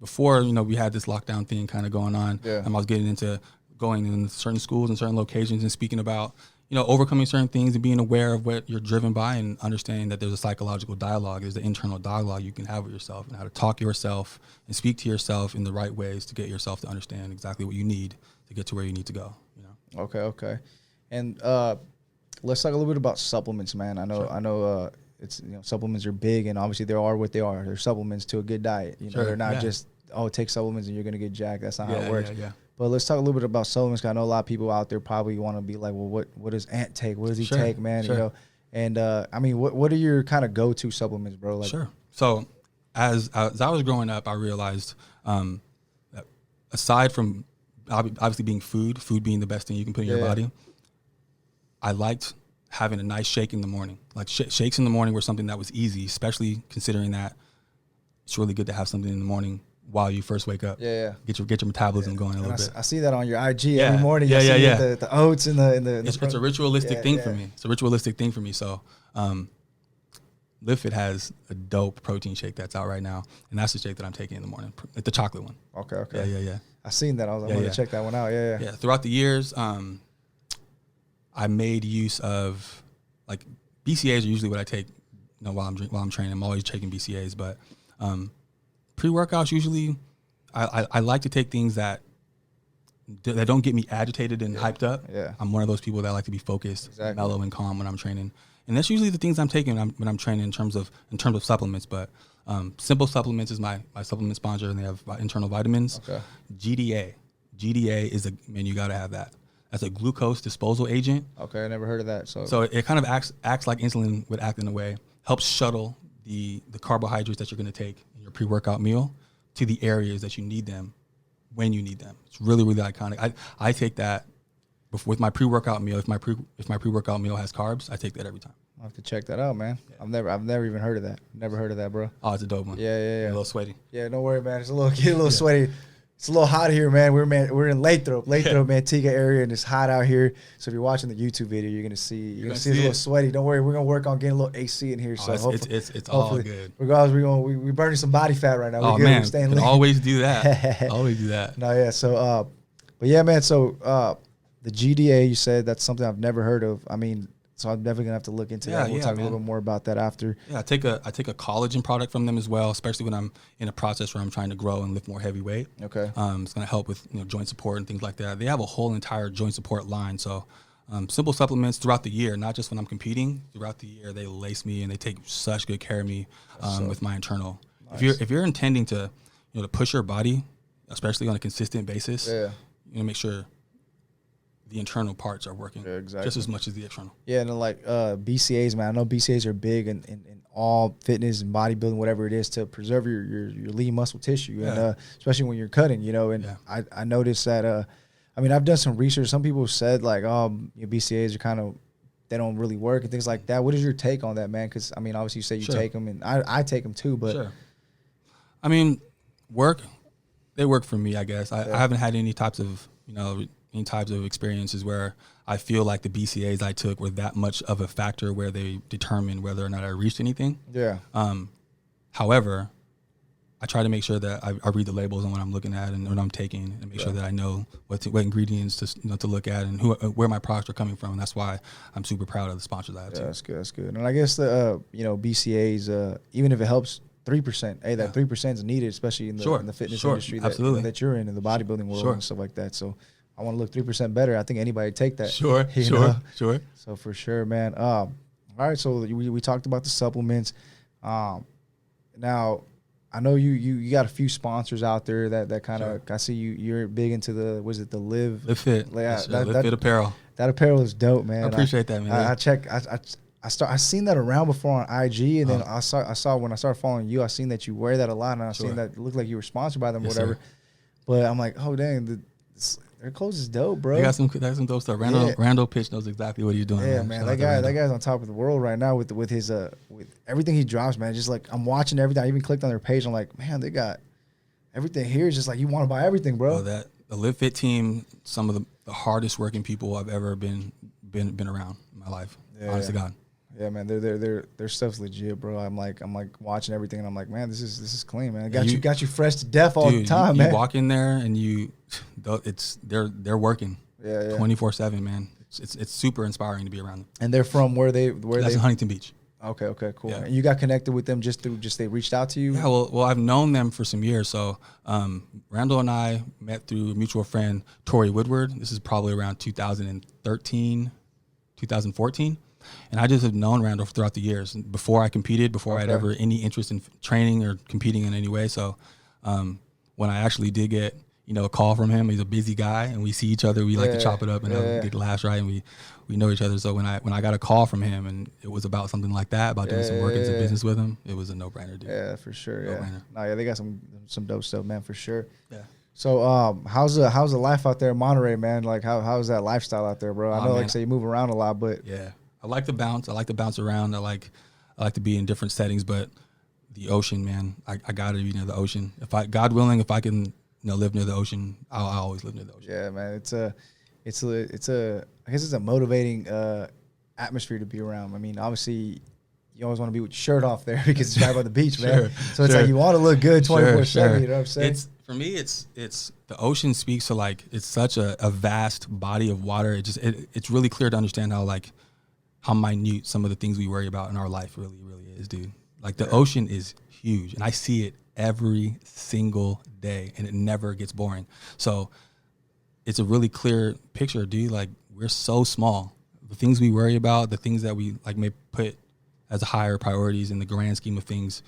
Before, you know, we had this lockdown thing kind of going on. I was getting into going in certain schools and certain locations and speaking about, you know, overcoming certain things and being aware of what you're driven by and understanding that there's a psychological dialogue, there's the internal dialogue you can have with yourself and how to talk to yourself and speak to yourself in the right ways to get yourself to understand exactly what you need to get to where you need to go, you know. Okay. And let's talk a little bit about supplements, man. I know it's, you know, supplements are big, and obviously they are what they are. They're supplements to a good diet. You know, they're not just, take supplements and you're going to get jacked. That's not how it works. But let's talk a little bit about supplements. 'Cause I know a lot of people out there probably want to be like, well, what does Ant take? What does he take, man? You know, and I mean, what are your kind of go-to supplements, bro? Like, So as I was growing up, I realized that aside from obviously being food being the best thing you can put in your body, I liked having a nice shake in the morning. Like shakes in the morning were something that was easy, especially considering that it's really good to have something in the morning while you first wake up. Get your metabolism going a little bit. I see that on your IG every morning. The oats and the it's a ritualistic thing for me. It's a ritualistic thing for me. So LiftFit has a dope protein shake that's out right now, and that's the shake that I'm taking in the morning, like the chocolate one. Okay. Yeah. I seen that. I was like, I'm gonna check that one out. Yeah. Throughout the years, I made use of, like, BCAAs are usually what I take, you know, while I'm training. I'm always taking BCAAs, but pre-workouts usually I like to take things that don't get me agitated and hyped up. I'm one of those people that like to be focused, mellow and calm when I'm training, and that's usually the things I'm taking when I'm training in terms of supplements. But Simple Supplements is my supplement sponsor, and they have internal vitamins. GDA is you got to have that. That's a glucose disposal agent. Okay, I never heard of that. So it kind of acts like insulin would act in a way, helps shuttle the carbohydrates that you're going to take in your pre-workout meal to the areas that you need them when you need them. It's really, really iconic. I take that with my pre-workout meal. If my pre-workout meal has carbs, I take that every time. I'll have to check that out, man. I've never even heard of that. Never heard of that, bro. Oh, it's a dope one. Yeah. A little sweaty. Yeah, don't worry, man. It's a little sweaty. It's a little hot here, man. We're in Lathrop, Manteca area, and it's hot out here. So if you're watching the YouTube video, you're gonna see it's a little sweaty. Don't worry, we're gonna work on getting a little AC in here. So it's all good. Regardless, we're burning some body fat right now. Man, always do that. Always do that. No, yeah. So, but yeah, man. So the GDA, you said that's something I've never heard of. I mean, so I'm definitely gonna have to look into that. We'll talk a little bit more about that after. Yeah, I take a collagen product from them as well, especially when I'm in a process where I'm trying to grow and lift more heavy weight. Okay. It's gonna help with, you know, joint support and things like that. They have a whole entire joint support line. So Simple Supplements throughout the year, not just when I'm competing. Throughout the year, they lace me and they take such good care of me with my internal. Nice. If you're intending to, you know, to push your body, especially on a consistent basis, you know, make sure the internal parts are working just as much as the external. Yeah, and then like BCAAs, man. I know BCAAs are big in all fitness and bodybuilding, whatever it is, to preserve your lean muscle tissue, and especially when you're cutting, you know. And I noticed that, I mean, I've done some research. Some people said like, BCAAs are kind of, they don't really work and things like that. What is your take on that, man? Because, I mean, obviously you say you take them, and I take them too, but. I mean, they work for me, I guess. I haven't had any types of, you know, experiences where I feel like the BCAAs I took were that much of a factor where they determined whether or not I reached anything. Yeah. However, I try to make sure that I read the labels on what I'm looking at and what I'm taking, and make sure that I know what ingredients to look at and where my products are coming from. And that's why I'm super proud of the sponsors I have too. That's good. That's good. And I guess the BCAs, even if it helps 3%, hey, that 3% is needed, especially in the fitness industry that you're in the bodybuilding world and stuff like that. So I want to look 3% better. I think anybody take that. Sure. So for sure, man. All right. So we talked about the supplements. Now, I know you got a few sponsors out there that kind of, I see you're big into the Live Fit. Yeah, Live Fit apparel. That apparel is dope, man. I appreciate that, man. I seen that around before on IG, and then I saw when I started following you, I seen that you wear that a lot, and I seen that it looked like you were sponsored by them or whatever. Sir. But I'm like, oh dang, their clothes is dope, bro. They got some dope stuff. Randall Pitch knows exactly what he's doing. Yeah, man. That guy's on top of the world right now with his with everything he drops, man. Just like I'm watching everything. I even clicked on their page. I'm like, man, they got everything here. Is just like you want to buy everything, bro. The Live Fit team, some of the hardest working people I've ever been around in my life. Honest to God. Yeah, man, their stuff's legit, bro. I'm like watching everything, and I'm like, man, this is clean, man. It got you fresh to death all the time, man. You walk in there and they're working, 24/7, man. It's super inspiring to be around them. And they're from where that's in Huntington Beach. Okay, cool. Yeah. And you got connected with them just they reached out to you? Yeah, well, I've known them for some years. So Randall and I met through a mutual friend, Tori Woodward. This is probably around 2013, 2014. And I just have known Randall throughout the years. Before I competed, before I had ever any interest in training or competing in any way. So when I actually did get a call from him, he's a busy guy, and we see each other. We like to chop it up and get laughs, right? And we know each other. So when I got a call from him and it was about something like that, about doing some work and some business with him, it was a no-brainer, dude. Yeah, for sure. No, they got some dope stuff, man, for sure. Yeah. So how's the life out there in Monterey, man? Like how's that lifestyle out there, bro? I know, like I say, you move around a lot, but yeah. I like to bounce. I like to bounce around. I like to be in different settings, but the ocean, man, I gotta be near the ocean. God willing, if I can, live near the ocean, I'll always live near the ocean. Yeah, man, it's a I guess it's a motivating atmosphere to be around. I mean, obviously, you always want to be with your shirt off there because it's right by the beach, man. So it's like you want to look good 24/7. You know what I'm saying? For me, it's the ocean speaks to it's such a vast body of water. It's really clear to understand how minute some of the things we worry about in our life really is, dude. Like the ocean is huge, and I see it every single day, and it never gets boring. So it's a really clear picture, dude. Like we're so small. The things we worry about, the things that we may put as higher priorities in the grand scheme of things,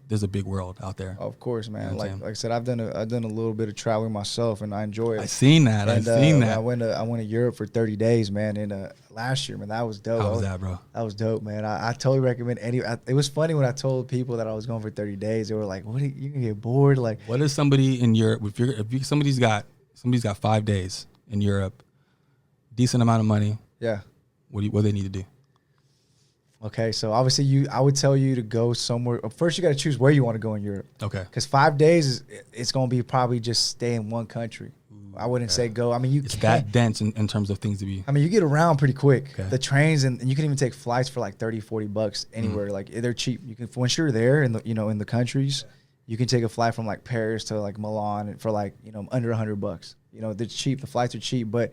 there's a big world out there. Of course, man. Like I said, I've done a little bit of traveling myself, and I enjoy it. I've seen that. I went to Europe for 30 days, man. And last year, man, that was dope. How was that, bro? That was dope, man. I totally recommend it was funny when I told people that I was going for 30 days. They were like, "What? You can get bored?" Like, what is somebody in Europe? If somebody's got 5 days in Europe, decent amount of money. Yeah. What do they need to do? Okay, so obviously I would tell you to go somewhere. First, you got to choose where you want to go in Europe. Okay. Because 5 days it's going to be probably just stay in one country. I wouldn't say go. I mean, it's that dense in terms of things to be. I mean, you get around pretty quick. Okay. The trains and you can even take flights for like $30-$40 anywhere. Like they're cheap. You can once you're there in the countries, you can take a flight from like Paris to like Milan for like under $100. They're cheap. The flights are cheap, and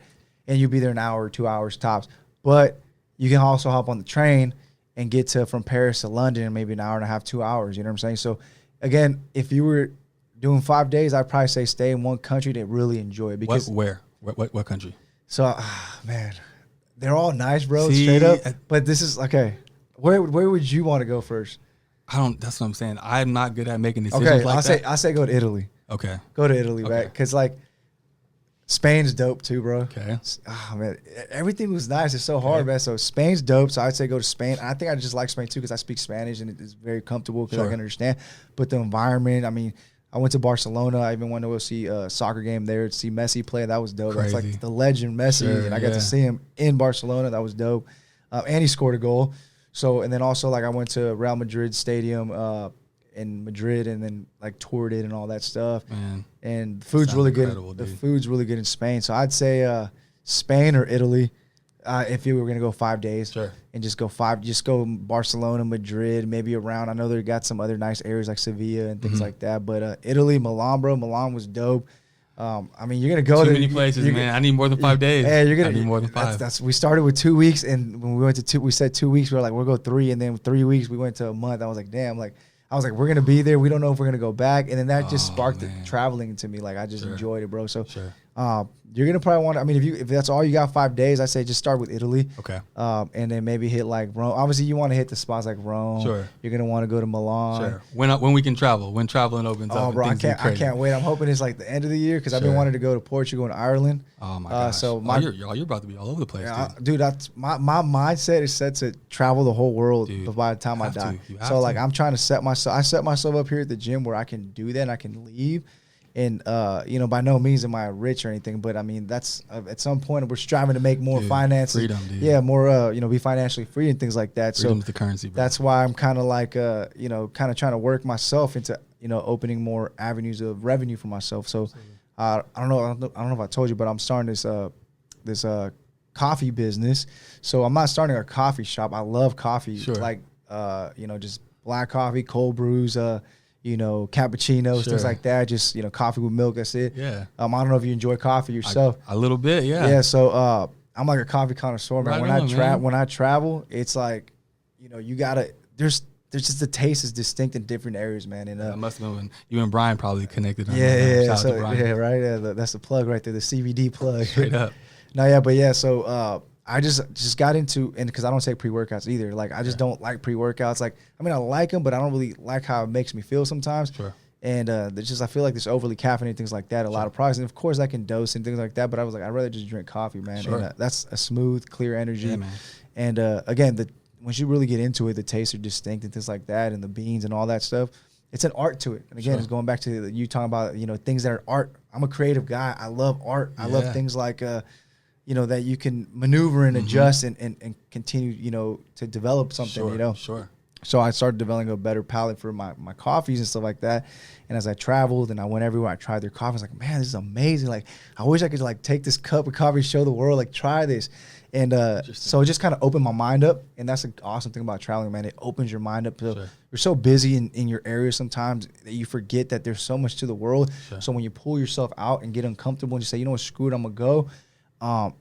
you'll be there an hour or 2 hours tops. But you can also hop on the train and get from Paris to London in maybe an hour and a half, 2 hours. You know what I'm saying? So, again, if you were doing 5 days, I'd probably say stay in one country to really enjoy it. Because where? What country? So, man, they're all nice, bro, straight up. But this is, okay, where would you want to go first? That's what I'm saying. I'm not good at making decisions I say go to Italy. Okay. Go to Italy, right? Because, Spain's dope too, bro. Okay. Oh, man, everything was nice. It's so hard, man. So Spain's dope. So I'd say go to Spain. I think I just like Spain too because I speak Spanish and it's very comfortable because I can understand. But the environment, I mean, I went to Barcelona. I even went to go see a soccer game there to see Messi play. That was dope. That's like the legend Messi, and I got to see him in Barcelona. That was dope. And he scored a goal. So and then also I went to Real Madrid Stadium in Madrid and then toured it and all that stuff. Man, and the food's really good. The food's really good in Spain. So I'd say Spain or Italy. If you were gonna go 5 days, Sure. and just go Barcelona, Madrid, maybe around. I know they got some other nice areas like Sevilla and things like that. But Italy, Milan, bro, Milan was dope. I mean, you're gonna go Too there. many places, man. I need more than 5 days. Yeah, I need more than 5. That's we started with 2 weeks, and when we went to we said 2 weeks. We were like, we'll go 3, and then 3 weeks we went to a month. I was like, damn, like. I was like, we're gonna be there. We don't know if we're gonna go back, and then that just sparked the traveling to me. Like I just enjoyed it, bro. So you're gonna probably want. I mean, if that's all you got, 5 days, I say just start with Italy. Okay. And then maybe hit like Rome. Obviously, you want to hit the spots like Rome. Sure. You're gonna want to go to Milan. Sure. When we can travel, when traveling opens up. Oh, bro, I can't wait. I'm hoping it's like the end of the year because I've been wanting to go to Portugal and Ireland. Oh my gosh. So you're about to be all over the place, dude. That's my mindset is set to travel the whole world by the time I die. So like I'm trying to set myself up here at the gym where I can do that and I can leave. And by no means am I rich or anything, but I mean that's at some point we're striving to make more finances, freedom, dude. Yeah, more be financially free and things like that. Freedom's the currency, bro. That's why I'm kind of like kind of trying to work myself into opening more avenues of revenue for myself. So I don't know if I told you, but I'm starting this coffee business. So I'm not starting a coffee shop. I love coffee, like just black coffee, cold brews, cappuccinos, things like that. Just, coffee with milk. That's it. Yeah. I don't know if you enjoy coffee yourself. A little bit. Yeah. Yeah. So, I'm like a coffee connoisseur, man. Right When I travel, it's like, you gotta, there's just the taste is distinct in different areas, man. And, I must have been when you and Brian probably connected. Yeah. So, yeah. Right. Yeah, that's the plug right there. The CBD plug. Straight up. No. Yeah. But yeah. So, I just got into, and because I don't take pre-workouts either. Like I just don't like pre-workouts. Like, I mean, I like them, but I don't really like how it makes me feel sometimes. Sure. And I feel like there's overly caffeinated things like that. A lot of products, and of course I can dose and things like that. But I was like, I'd rather just drink coffee, man. Sure. And that's a smooth, clear energy. Yeah, man. And again, once you really get into it, the tastes are distinct and things like that, and the beans and all that stuff. It's an art to it. And again, it's going back to you talking about things that are art. I'm a creative guy. I love art. I love things like that you can maneuver and adjust and continue, to develop something, Sure. So I started developing a better palate for my coffees and stuff like that. And as I traveled and I went everywhere, I tried their coffee. I was like, man, this is amazing. Like, I wish I could like take this cup of coffee, show the world, like try this. And so it just kind of opened my mind up. And that's an awesome thing about traveling, man. It opens your mind up. So you're so busy in your area sometimes that you forget that there's so much to the world. Sure. So when you pull yourself out and get uncomfortable and you say, you know what, screw it, I'm going to go.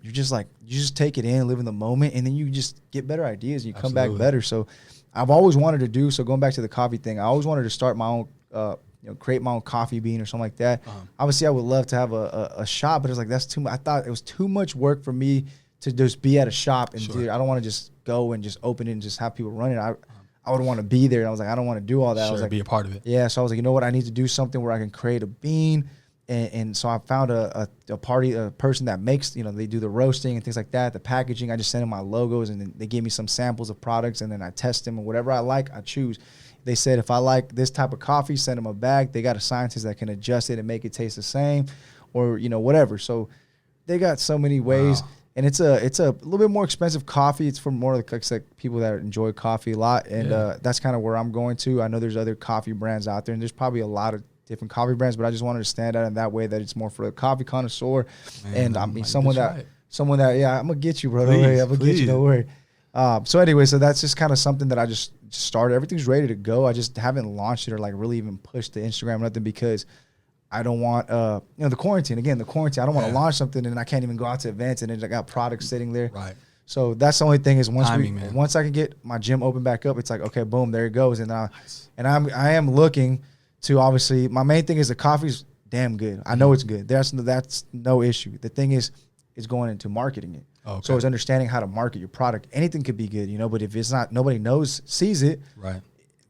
You just take it in, live in the moment, and then you just get better ideas and you come back better. So I've always wanted to do, so going back to the coffee thing, I always wanted to start my own, create my own coffee bean or something like that. Obviously I would love to have a shop, but it's like, that's too much. I thought it was too much work for me to just be at a shop and do it. I don't want to just go and just open it and just have people run it. I would want to be there. And I was like, I don't want to do all that. I was like, be a part of it. Yeah. So I was like, you know what? I need to do something where I can create a bean. And so I found a person that makes, they do the roasting and things like that, the packaging. I just send them my logos and then they give me some samples of products and then I test them and whatever I like, I choose. They said if I like this type of coffee, send them a bag. They got a scientist that can adjust it and make it taste the same or, whatever. So they got so many ways. Wow. And it's a little bit more expensive coffee. It's for more like people that enjoy coffee a lot. And that's kind of where I'm going to. I know there's other coffee brands out there and there's probably a lot of different coffee brands, but I just wanted to stand out in that way that it's more for a coffee connoisseur. Man, and I mean, someone that, yeah, I'm going to get you, bro. Don't worry. I'm going to get you. Don't worry. So anyway, so that's just kind of something that I just started. Everything's ready to go. I just haven't launched it or like really even pushed the Instagram or nothing because I don't want, the quarantine. Again, I don't want to launch something and I can't even go out to events and then I got products sitting there. Right. So that's the only thing is once I can get my gym open back up, it's like, okay, boom, there it goes. And I am looking to obviously, my main thing is the coffee's damn good. I know it's good. That's no issue. The thing is going into marketing it. Okay. So it's understanding how to market your product. Anything could be good, but if it's not, nobody sees it. Right.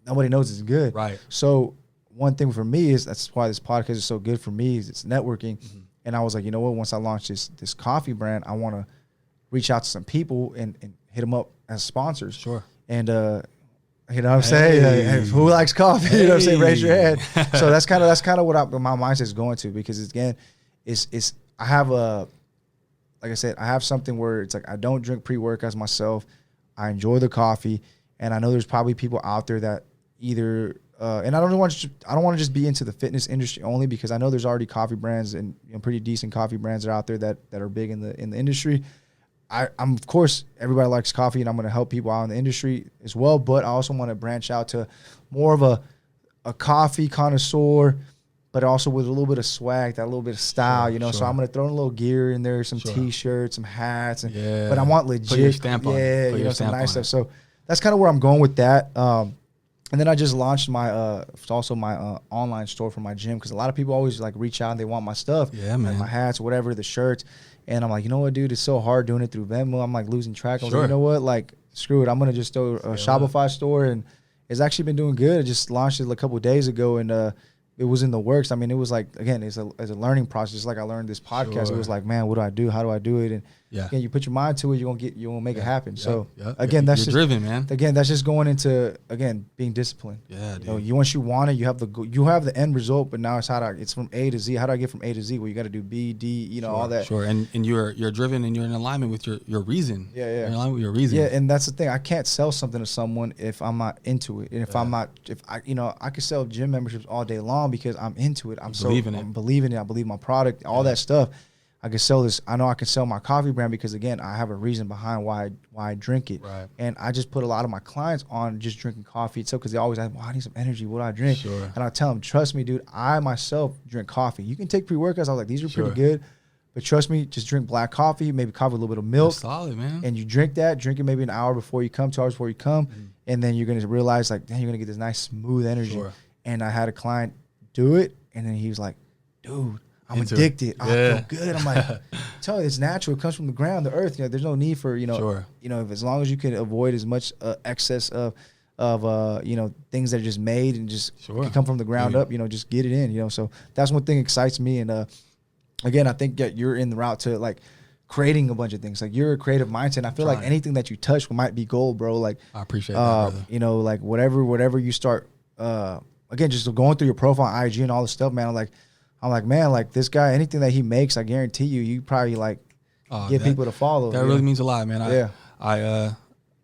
Nobody knows it's good. Right. So one thing for me is, that's why this podcast is so good for me, is it's networking. Mm-hmm. And I was like, you know what, once I launch this coffee brand, I want to reach out to some people and hit them up as sponsors. Sure. And, you know what I'm saying? Who likes coffee? You know what I'm saying? Raise your hand. So that's kind of what my mindset is going to, because again, I have like I said, I have something where it's like I don't drink pre-workouts myself. I enjoy the coffee, and I know there's probably people out there that either and I don't want to just be into the fitness industry only, because I know there's already coffee brands and pretty decent coffee brands that are out there that are big in the industry. I'm of course, everybody likes coffee, and I'm going to help people out in the industry as well. But I also want to branch out to more of a coffee connoisseur, but also with a little bit of swag, that little bit of style, you know. So I'm going to throw in a little gear in there, some T-shirts, some hats, and, but I want legit, put your stamp on it. Put you know, some nice stuff. So that's kind of where I'm going with that. And then I just launched my also my online store for my gym, because a lot of people always like reach out and they want my stuff, man, like my hats, whatever, the shirts. And I'm like, you know what, dude, it's so hard doing it through Venmo. I'm like losing track. I was like, you know what, like, screw it. I'm going to just throw a Shopify store. And it's actually been doing good. I just launched it a couple of days ago, and it was in the works. I mean, it was like, again, it's a learning process. Just like I learned this podcast. It was like, man, what do I do? How do I do it? And again, you put your mind to it, you're gonna make it happen. So again, that's you're just driven, man. Again, that's just going into, again, being disciplined. Yeah, dude. You know, once you want it, you have the end result, but now it's from A to Z. How do I get from A to Z? Well, you got to do B, D, you know, all that. Sure, and you're driven, and you're in alignment with your reason. Yeah. You're in alignment with your reason. Yeah, and that's the thing. I can't sell something to someone if I'm not into it, and if I could sell gym memberships all day long because I'm into it. I'm believing it. I believe my product, all that stuff. I can sell this. I know I can sell my coffee brand because, again, I have a reason behind why I drink it. Right. And I just put a lot of my clients on just drinking coffee itself, because they always ask, well, I need some energy. What do I drink? Sure. And I tell them, trust me, dude, I myself drink coffee. You can take pre-workouts. I was like, these are pretty good. But trust me, just drink black coffee, maybe coffee with a little bit of milk. That's solid, man. And you drink it maybe an hour before you come, 2 hours before you come. And then you're going to realize, like, damn, you're going to get this nice, smooth energy. Sure. And I had a client do it, and then he was like, dude, I'm addicted. I feel good. I'm like, tell you, it's natural. It comes from the ground, the earth. You know, there's no need for, as long as you can avoid as much excess of things that are just made and just can come from the ground up, just get it in, So that's one thing excites me. And again, I think that you're in the route to like creating a bunch of things. Like, you're a creative mindset. And I feel like anything that you touch might be gold, bro. Like, I appreciate that, brother. Like whatever you start, again, just going through your profile on IG and all this stuff, man. I'm like, man, like, this guy, anything that he makes, I guarantee you probably like get people to follow. That really means a lot, man.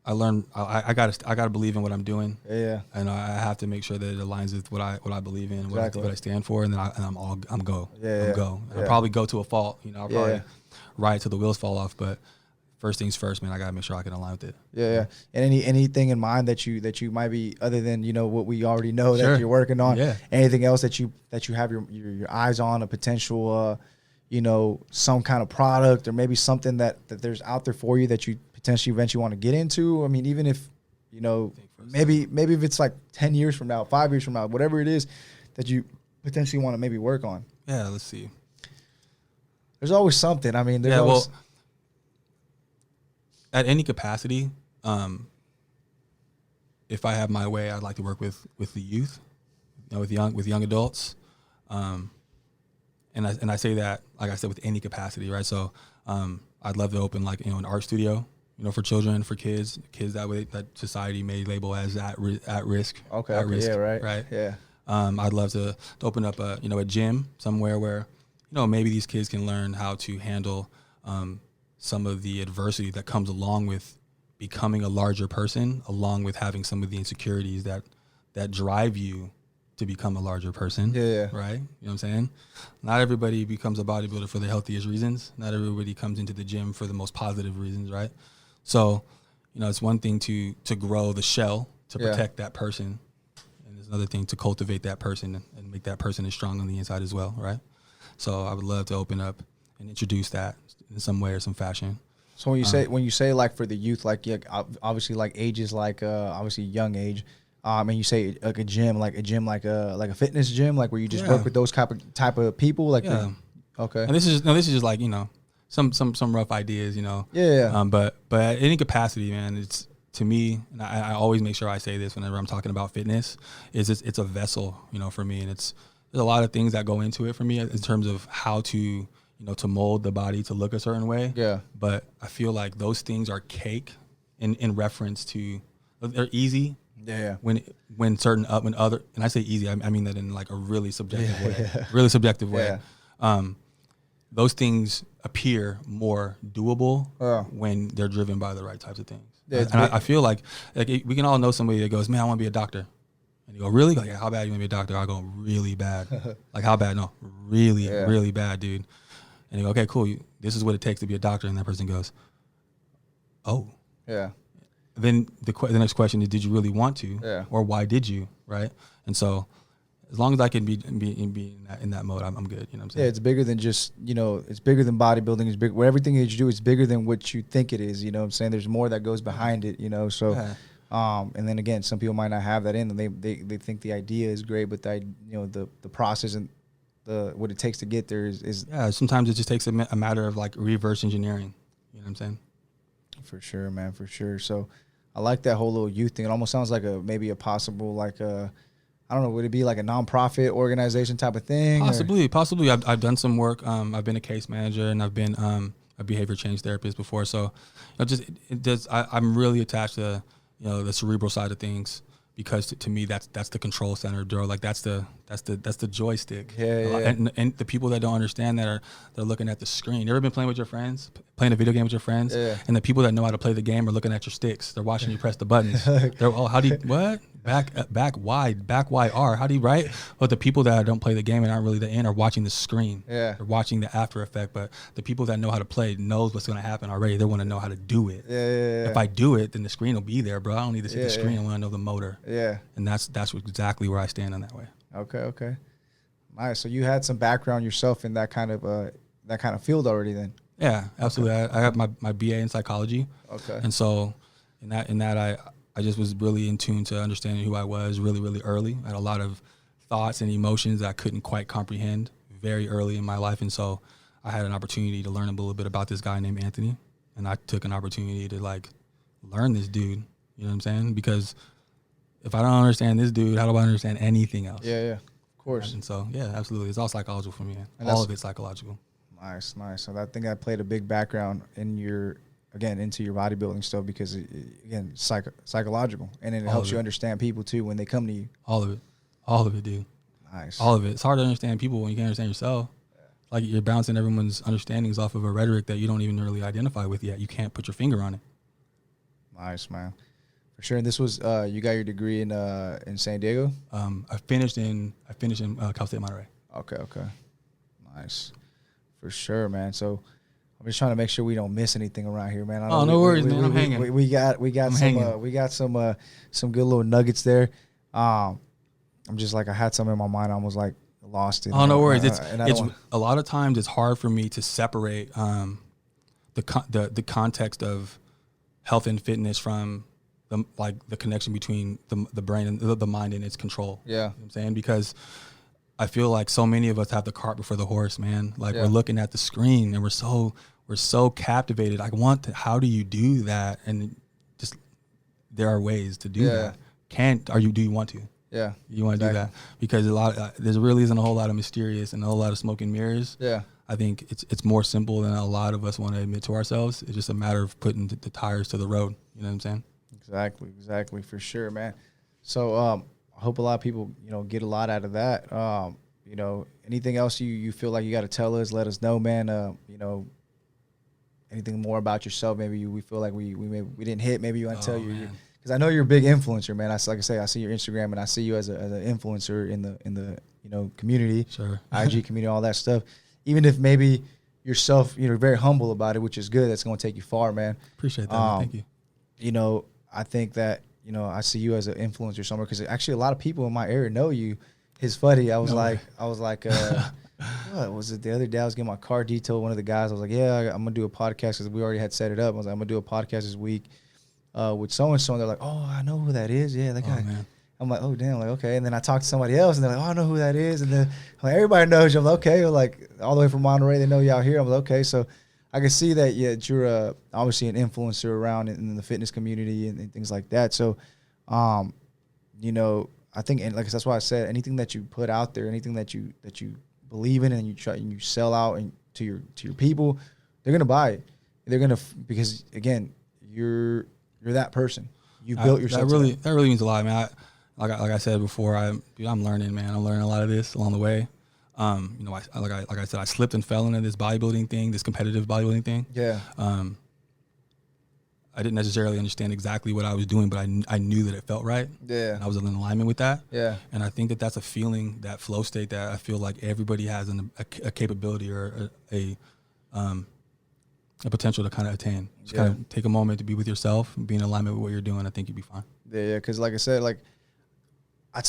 I learned. I gotta believe in what I'm doing. Yeah. And I have to make sure that it aligns with what I believe in, what I stand for, and then I'm go. Yeah. I'm go. I'll probably go to a fault. I'll probably ride till the wheels fall off, but first things first, man. I gotta make sure I can align with it. Yeah. And anything in mind that you might be, other than what we already know that you're working on. Yeah. Anything else that you have your eyes on, a potential, some kind of product, or maybe something that there's out there for you that you potentially eventually want to get into. I mean, even if maybe if it's like 10 years from now, 5 years from now, whatever it is that you potentially want to maybe work on. Yeah. Let's see. There's always something. I mean, there's always. At any capacity, if I have my way, I'd like to work with the youth, with young adults, and I say that, like I said, with any capacity, right? So I'd love to open an art studio, for children, for kids that society may label as at risk. Okay. At risk, yeah. Right. Right. Yeah. I'd love to open up a gym somewhere where maybe these kids can learn how to handle some of the adversity that comes along with becoming a larger person, along with having some of the insecurities that drive you to become a larger person. Yeah. Right? You know what I'm saying? Not everybody becomes a bodybuilder for the healthiest reasons. Not everybody comes into the gym for the most positive reasons, right? So, it's one thing to grow the shell to protect that person. And it's another thing to cultivate that person and make that person as strong on the inside as well, right? So I would love to open up and introduce that in some way or some fashion. So when you say like for the youth, like obviously like ages, like obviously young age, and you say like a gym like a fitness gym, like where you just work with those type of people, like okay. And this is just like some rough ideas, But at any capacity, man, it's, to me, and I always make sure I say this whenever I'm talking about fitness, is it's a vessel, for me, and there's a lot of things that go into it for me in terms of how to to mold the body to look a certain way. Yeah. But I feel like those things are cake in reference to, they're easy. Yeah. When other, and I say easy, I mean that in like a really subjective way. Yeah. Really subjective way. Yeah. Those things appear more doable when they're driven by the right types of things. Yeah, and I feel like we can all know somebody that goes, man, I want to be a doctor. And you go, really? Like, how bad you want to be a doctor? I go, really bad. Like, how bad? No, really bad, dude. And you go, okay, cool. This is what it takes to be a doctor. And that person goes, oh. Yeah. Then the next question is, did you really want to? Yeah. Or why did you? Right. And so as long as I can be in that mode, I'm good. You know what I'm saying? Yeah, it's bigger than just, it's bigger than bodybuilding. It's big. Where everything that you do is bigger than what you think it is. You know what I'm saying? There's more that goes behind it, So, and then again, some people might not have that in them. They think the idea is great, but the process and what it takes to get there is yeah. Sometimes it just takes a matter of like reverse engineering. You know what I'm saying? For sure, man, for sure. So I like that whole little youth thing. It almost sounds like maybe a possible I don't know, would it be like a nonprofit organization type of thing? Possibly. I've done some work. I've been a case manager and I've been a behavior change therapist before. So I'm really attached to the cerebral side of things, because to me that's the control center, bro. Like that's the joystick. Yeah. And the people that don't understand that they're looking at the screen. You ever been playing with your friends, playing a video game with your friends? Yeah. And the people that know how to play the game are looking at your sticks. They're watching you press the buttons. They're how do you what? Back wide R. How do you write? But the people that don't play the game and aren't really in are watching the screen. Yeah. They're watching the after effect. But the people that know how to play knows what's going to happen already. They want to know how to do it. Yeah. If I do it, then the screen will be there, bro. I don't need to see the screen. I want to know the motor. Yeah. And that's exactly where I stand in that way. Okay. Nice. So you had some background yourself in that kind of field already then? Yeah, absolutely. Okay. I have my BA in psychology. Okay. And so in that I just was really in tune to understanding who I was really, really early. I had a lot of thoughts and emotions that I couldn't quite comprehend very early in my life. And so I had an opportunity to learn a little bit about this guy named Anthony. And I took an opportunity to learn this dude. You know what I'm saying? Because if I don't understand this dude, how do I understand anything else? Yeah, of course. And so, yeah, absolutely. It's all psychological for me. All of it's psychological. Nice. So I think that played a big background into your bodybuilding stuff, because again, psychological, and then it helps you understand people too when they come to you. All of it, dude. Nice. All of it. It's hard to understand people when you can't understand yourself. Like you're bouncing everyone's understandings off of a rhetoric that you don't even really identify with yet. You can't put your finger on it. Nice, man. For sure. And this was you got your degree in San Diego? I finished in Cal State Monterey. Okay. Nice. For sure, man. So I'm just trying to make sure we don't miss anything around here, man. No worries, man. I'm hanging. We got some good little nuggets there. I'm just I had some in my mind. I was lost it. No worries. It's a lot of times it's hard for me to separate the context of health and fitness from the connection between the brain and the mind and its control. Yeah. You know what I'm saying? Because I feel like so many of us have the cart before the horse, man. We're looking at the screen and we're so captivated. How do you do that? And just there are ways to do that. Do you want to? Yeah. You want to do that? Because there really isn't a whole lot of mysterious and a whole lot of smoke and mirrors. Yeah. I think it's more simple than a lot of us want to admit to ourselves. It's just a matter of putting the tires to the road. You know what I'm saying? Exactly. For sure, man. So I hope a lot of people, get a lot out of that. Anything else you feel like you got to tell us, let us know, man. Anything more about yourself? Maybe we feel like we didn't hit. Maybe you want to tell you, because I know you're a big influencer, man. Like I say, I see your Instagram and I see you as an influencer in the community, sure, IG community, all that stuff. Even if maybe yourself, very humble about it, which is good. That's going to take you far, man. Appreciate that. Man. Thank you. I think that, I see you as an influencer somewhere, because actually a lot of people in my area know you. It's funny. I was like, what was it? The other day I was getting my car detailed. One of the guys, I was like, yeah, I'm going to do a podcast, because we already had set it up. I was like, I'm going to do a podcast this week with so-and-so. And they're like, oh, I know who that is. Yeah, that guy. Man. I'm like, oh, damn. Okay. And then I talked to somebody else, and they're like, oh, I know who that is. And then everybody knows you. I'm like, okay. All the way from Monterey, they know you out here. I'm like, okay. So I can see that, you're obviously an influencer around in the fitness community and things like that. So, I think, and that's why I said, anything that you put out there, anything that you believe in, and you try and you sell out and to your people, they're gonna buy it. They're gonna because again, you're that person. You built yourself. That really means a lot, man. Like I said before, I'm learning, man. I'm learning a lot of this along the way. Like I said, I slipped and fell into this bodybuilding thing, this competitive bodybuilding thing. Yeah. I didn't necessarily understand exactly what I was doing, but I knew that it felt right. Yeah. And I was in alignment with that. Yeah. And I think that's a feeling, that flow state, that I feel like everybody has a capability or a a potential to kind of attain. Just kind of take a moment to be with yourself and be in alignment with what you're doing. I think you'd be fine. Yeah, because like I said, like I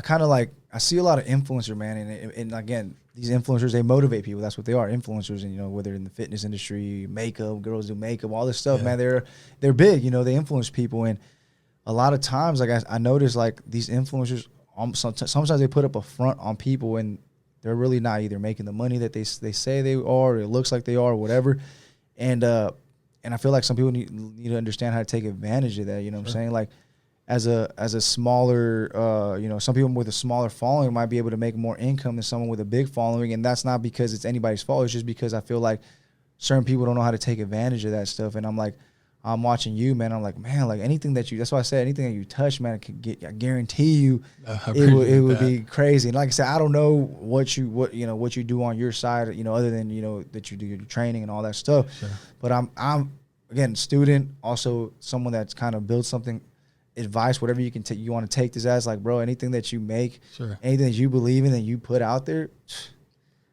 kind of like, I see a lot of influencer, man, and again, these influencers, they motivate people. That's what they are, influencers. And, you know, whether in the fitness industry, makeup, girls do makeup, all this stuff, man, they're big, you know, they influence people. And a lot of times, like I notice, like these influencers, sometimes they put up a front on people and they're really not either making the money that they say they are, or it looks like they are, or whatever. And I feel like some people need to understand how to take advantage of that, you know what I'm saying? Like, as a smaller, you know, some people with a smaller following might be able to make more income than someone with a big following, and that's not because it's anybody's fault. It's just because I feel like certain people don't know how to take advantage of that stuff. And I'm like, I'm watching you, man. I'm like, man, like anything that you, that's why I said anything that you touch, man, I guarantee you, it would be crazy. And like I said, I don't know what you do on your side, you know, other than, you know, that you do your training and all that stuff. Sure. But I'm again, student, also someone that's kind of built something. Advice, whatever you can take, you want to take this as, like, bro, anything that you make, anything that you believe in and you put out there,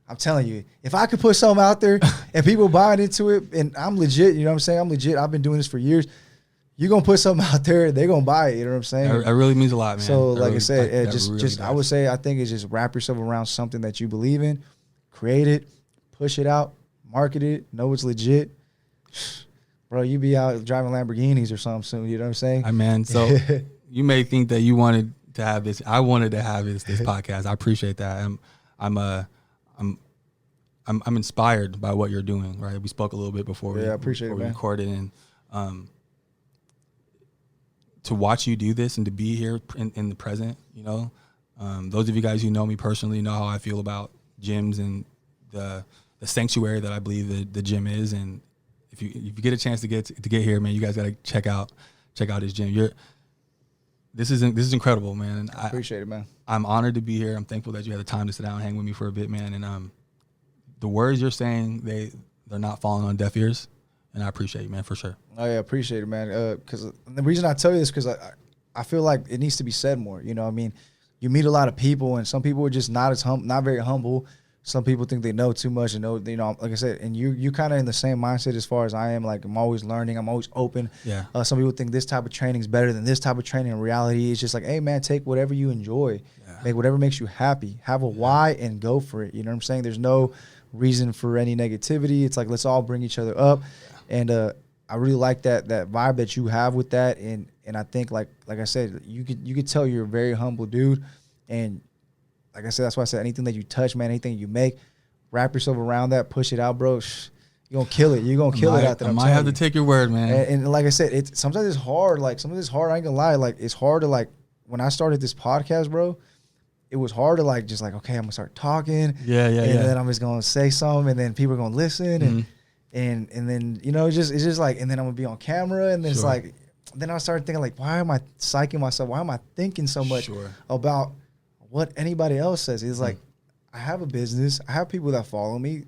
I'm telling you, if I could put something out there and people buying into it, and I'm legit, you know what I'm saying? I'm legit. I've been doing this for years. You're going to put something out there, they're going to buy it, you know what I'm saying? It really means a lot, man. So, like I said, I would say, I think it's just wrap yourself around something that you believe in, create it, push it out, market it, know it's legit. Bro, you be out driving Lamborghinis or something soon. You know what I'm saying? Man, so you may think that you wanted to have this. I wanted to have this podcast. I appreciate that. I'm inspired by what you're doing. Right? We spoke a little bit before we recorded, and to watch you do this and to be here in the present. You know, those of you guys who know me personally know how I feel about gyms and the sanctuary that I believe the gym is. And if you get a chance to get here, man, you guys got to check out his gym. This is incredible, man. And I appreciate it, man. I'm honored to be here. I'm thankful that you had the time to sit down and hang with me for a bit, man. And the words you're saying, they're not falling on deaf ears, and I appreciate you, man, for sure. Oh yeah, appreciate it, man. Because the reason I tell you this, because I feel like it needs to be said more. You know, I mean, you meet a lot of people, and some people are just not very humble. Some people think they know too much and know, you know, like I said, and you kind of in the same mindset as far as I am. Like, I'm always learning. I'm always open. Yeah. Some people think this type of training is better than this type of training. In reality, it's just like, hey, man, take whatever you enjoy. Yeah. Make whatever makes you happy. Have a why and go for it. You know what I'm saying? There's no reason for any negativity. It's like, let's all bring each other up. Yeah. And I really like that vibe that you have with that. And I think, like I said, you could tell you're a very humble dude. And like I said, that's why I said anything that you touch, man, anything you make, wrap yourself around that, push it out, bro. You're going to kill it. You're going to kill it out there. I might have to take your word, man. And like I said, sometimes it's hard. Like, some of this hard, I ain't going to lie. Like, it's hard to, like, when I started this podcast, bro, it was hard to, like, just like, okay, I'm going to start talking. Yeah. And then I'm just going to say something, and then people are going to listen. And then, you know, it's just like, and then I'm going to be on camera. And then it's like, then I started thinking, like, why am I psyching myself? Why am I thinking so much about what anybody else says? It's like, I have a business. I have people that follow me,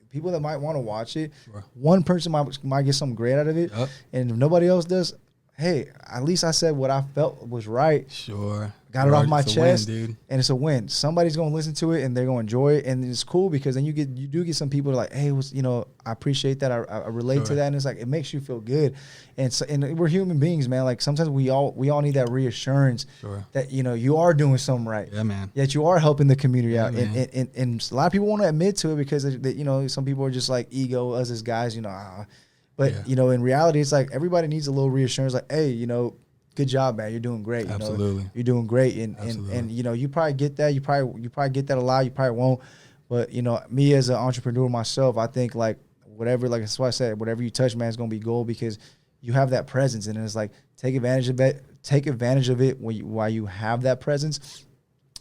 people that might want to watch it. One person might get something great out of it. And if nobody else does, hey, at least I said what I felt was right. Got it off my chest, win, dude. And it's a win. Somebody's going to listen to it and they're going to enjoy it. And it's cool because then you do get some people that are like, hey, you know, I appreciate that. I relate to that. And it's like, it makes you feel good. And so, and we're human beings, man. Like, sometimes we all need that reassurance that, you know, you are doing something right. Yeah, man. That you are helping the community out. And a lot of people won't admit to it because, you know, some people are just like ego, us as guys, you know. But, you know, in reality, it's like everybody needs a little reassurance. Like, hey, you know, good job, man. You're doing great. Absolutely. You know, you're doing great. And you know, you probably get that. You probably get that a lot. You probably won't. But, you know, me as an entrepreneur myself, I think, like, whatever, like that's why I said, whatever you touch, man, it's going to be gold because you have that presence. And it's like, take advantage of it. Take advantage of it while you have that presence.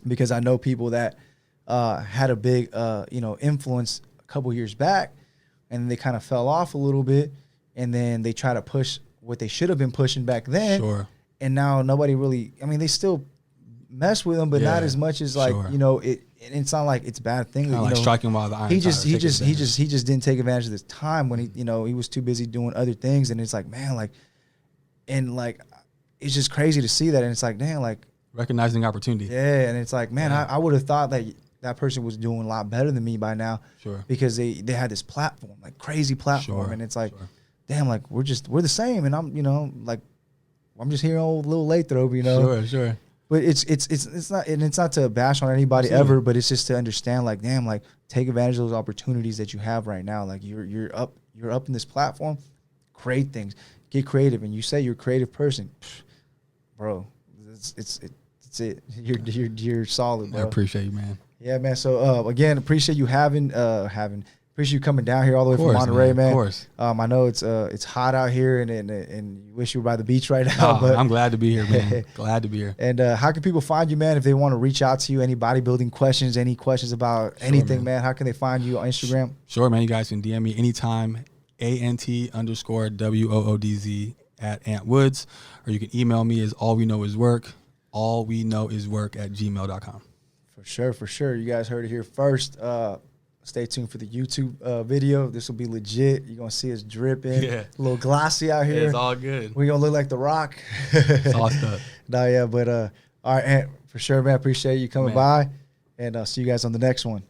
Because I know people that had a big, you know, influence a couple years back, and they kind of fell off a little bit. And then they try to push what they should have been pushing back then. And now nobody really, I mean, they still mess with him, but not as much as, like, you know, it's not like it's a bad thing. Kind of like striking while the iron. He just didn't take advantage of this time when he, you know, he was too busy doing other things. And it's like, man, like, and like, it's just crazy to see that. And it's like, damn, like, recognizing opportunity. Yeah. And it's like, man, I would have thought that that person was doing a lot better than me by now. Sure. Because they had this platform, like crazy platform. Sure. And it's like, damn, like we're the same. And I'm, you know, like I'm just here on Little Lathrop, you know. Sure. But it's not, and it's not to bash on anybody ever, but it's just to understand, like, damn, like take advantage of those opportunities that you have right now. Like you're up in this platform, create things, get creative. And you say you're a creative person, bro. It's it. You're solid, bro. I appreciate you, man. Yeah, man. So again, appreciate you appreciate you coming down here all the way from Monterey, man. Of course. I know it's hot out here, and you wish you were by the beach right now. But I'm glad to be here, man. Glad to be here. And how can people find you, man, if they want to reach out to you? Any bodybuilding questions? Any questions about anything, man? How can they find you on Instagram? Sure, man. You guys can DM me anytime. ANT_WOODZ @AntWoods, or you can email me as allweknowiswork@gmail.com. For sure. You guys heard it here first. Stay tuned for the YouTube video. This will be legit. You're going to see us dripping. Yeah. A little glossy out here. Yeah, it's all good. We're going to look like The Rock. Sauced up. No, yeah, but all right, Ant, for sure, man. Appreciate you coming by. And I'll see you guys on the next one.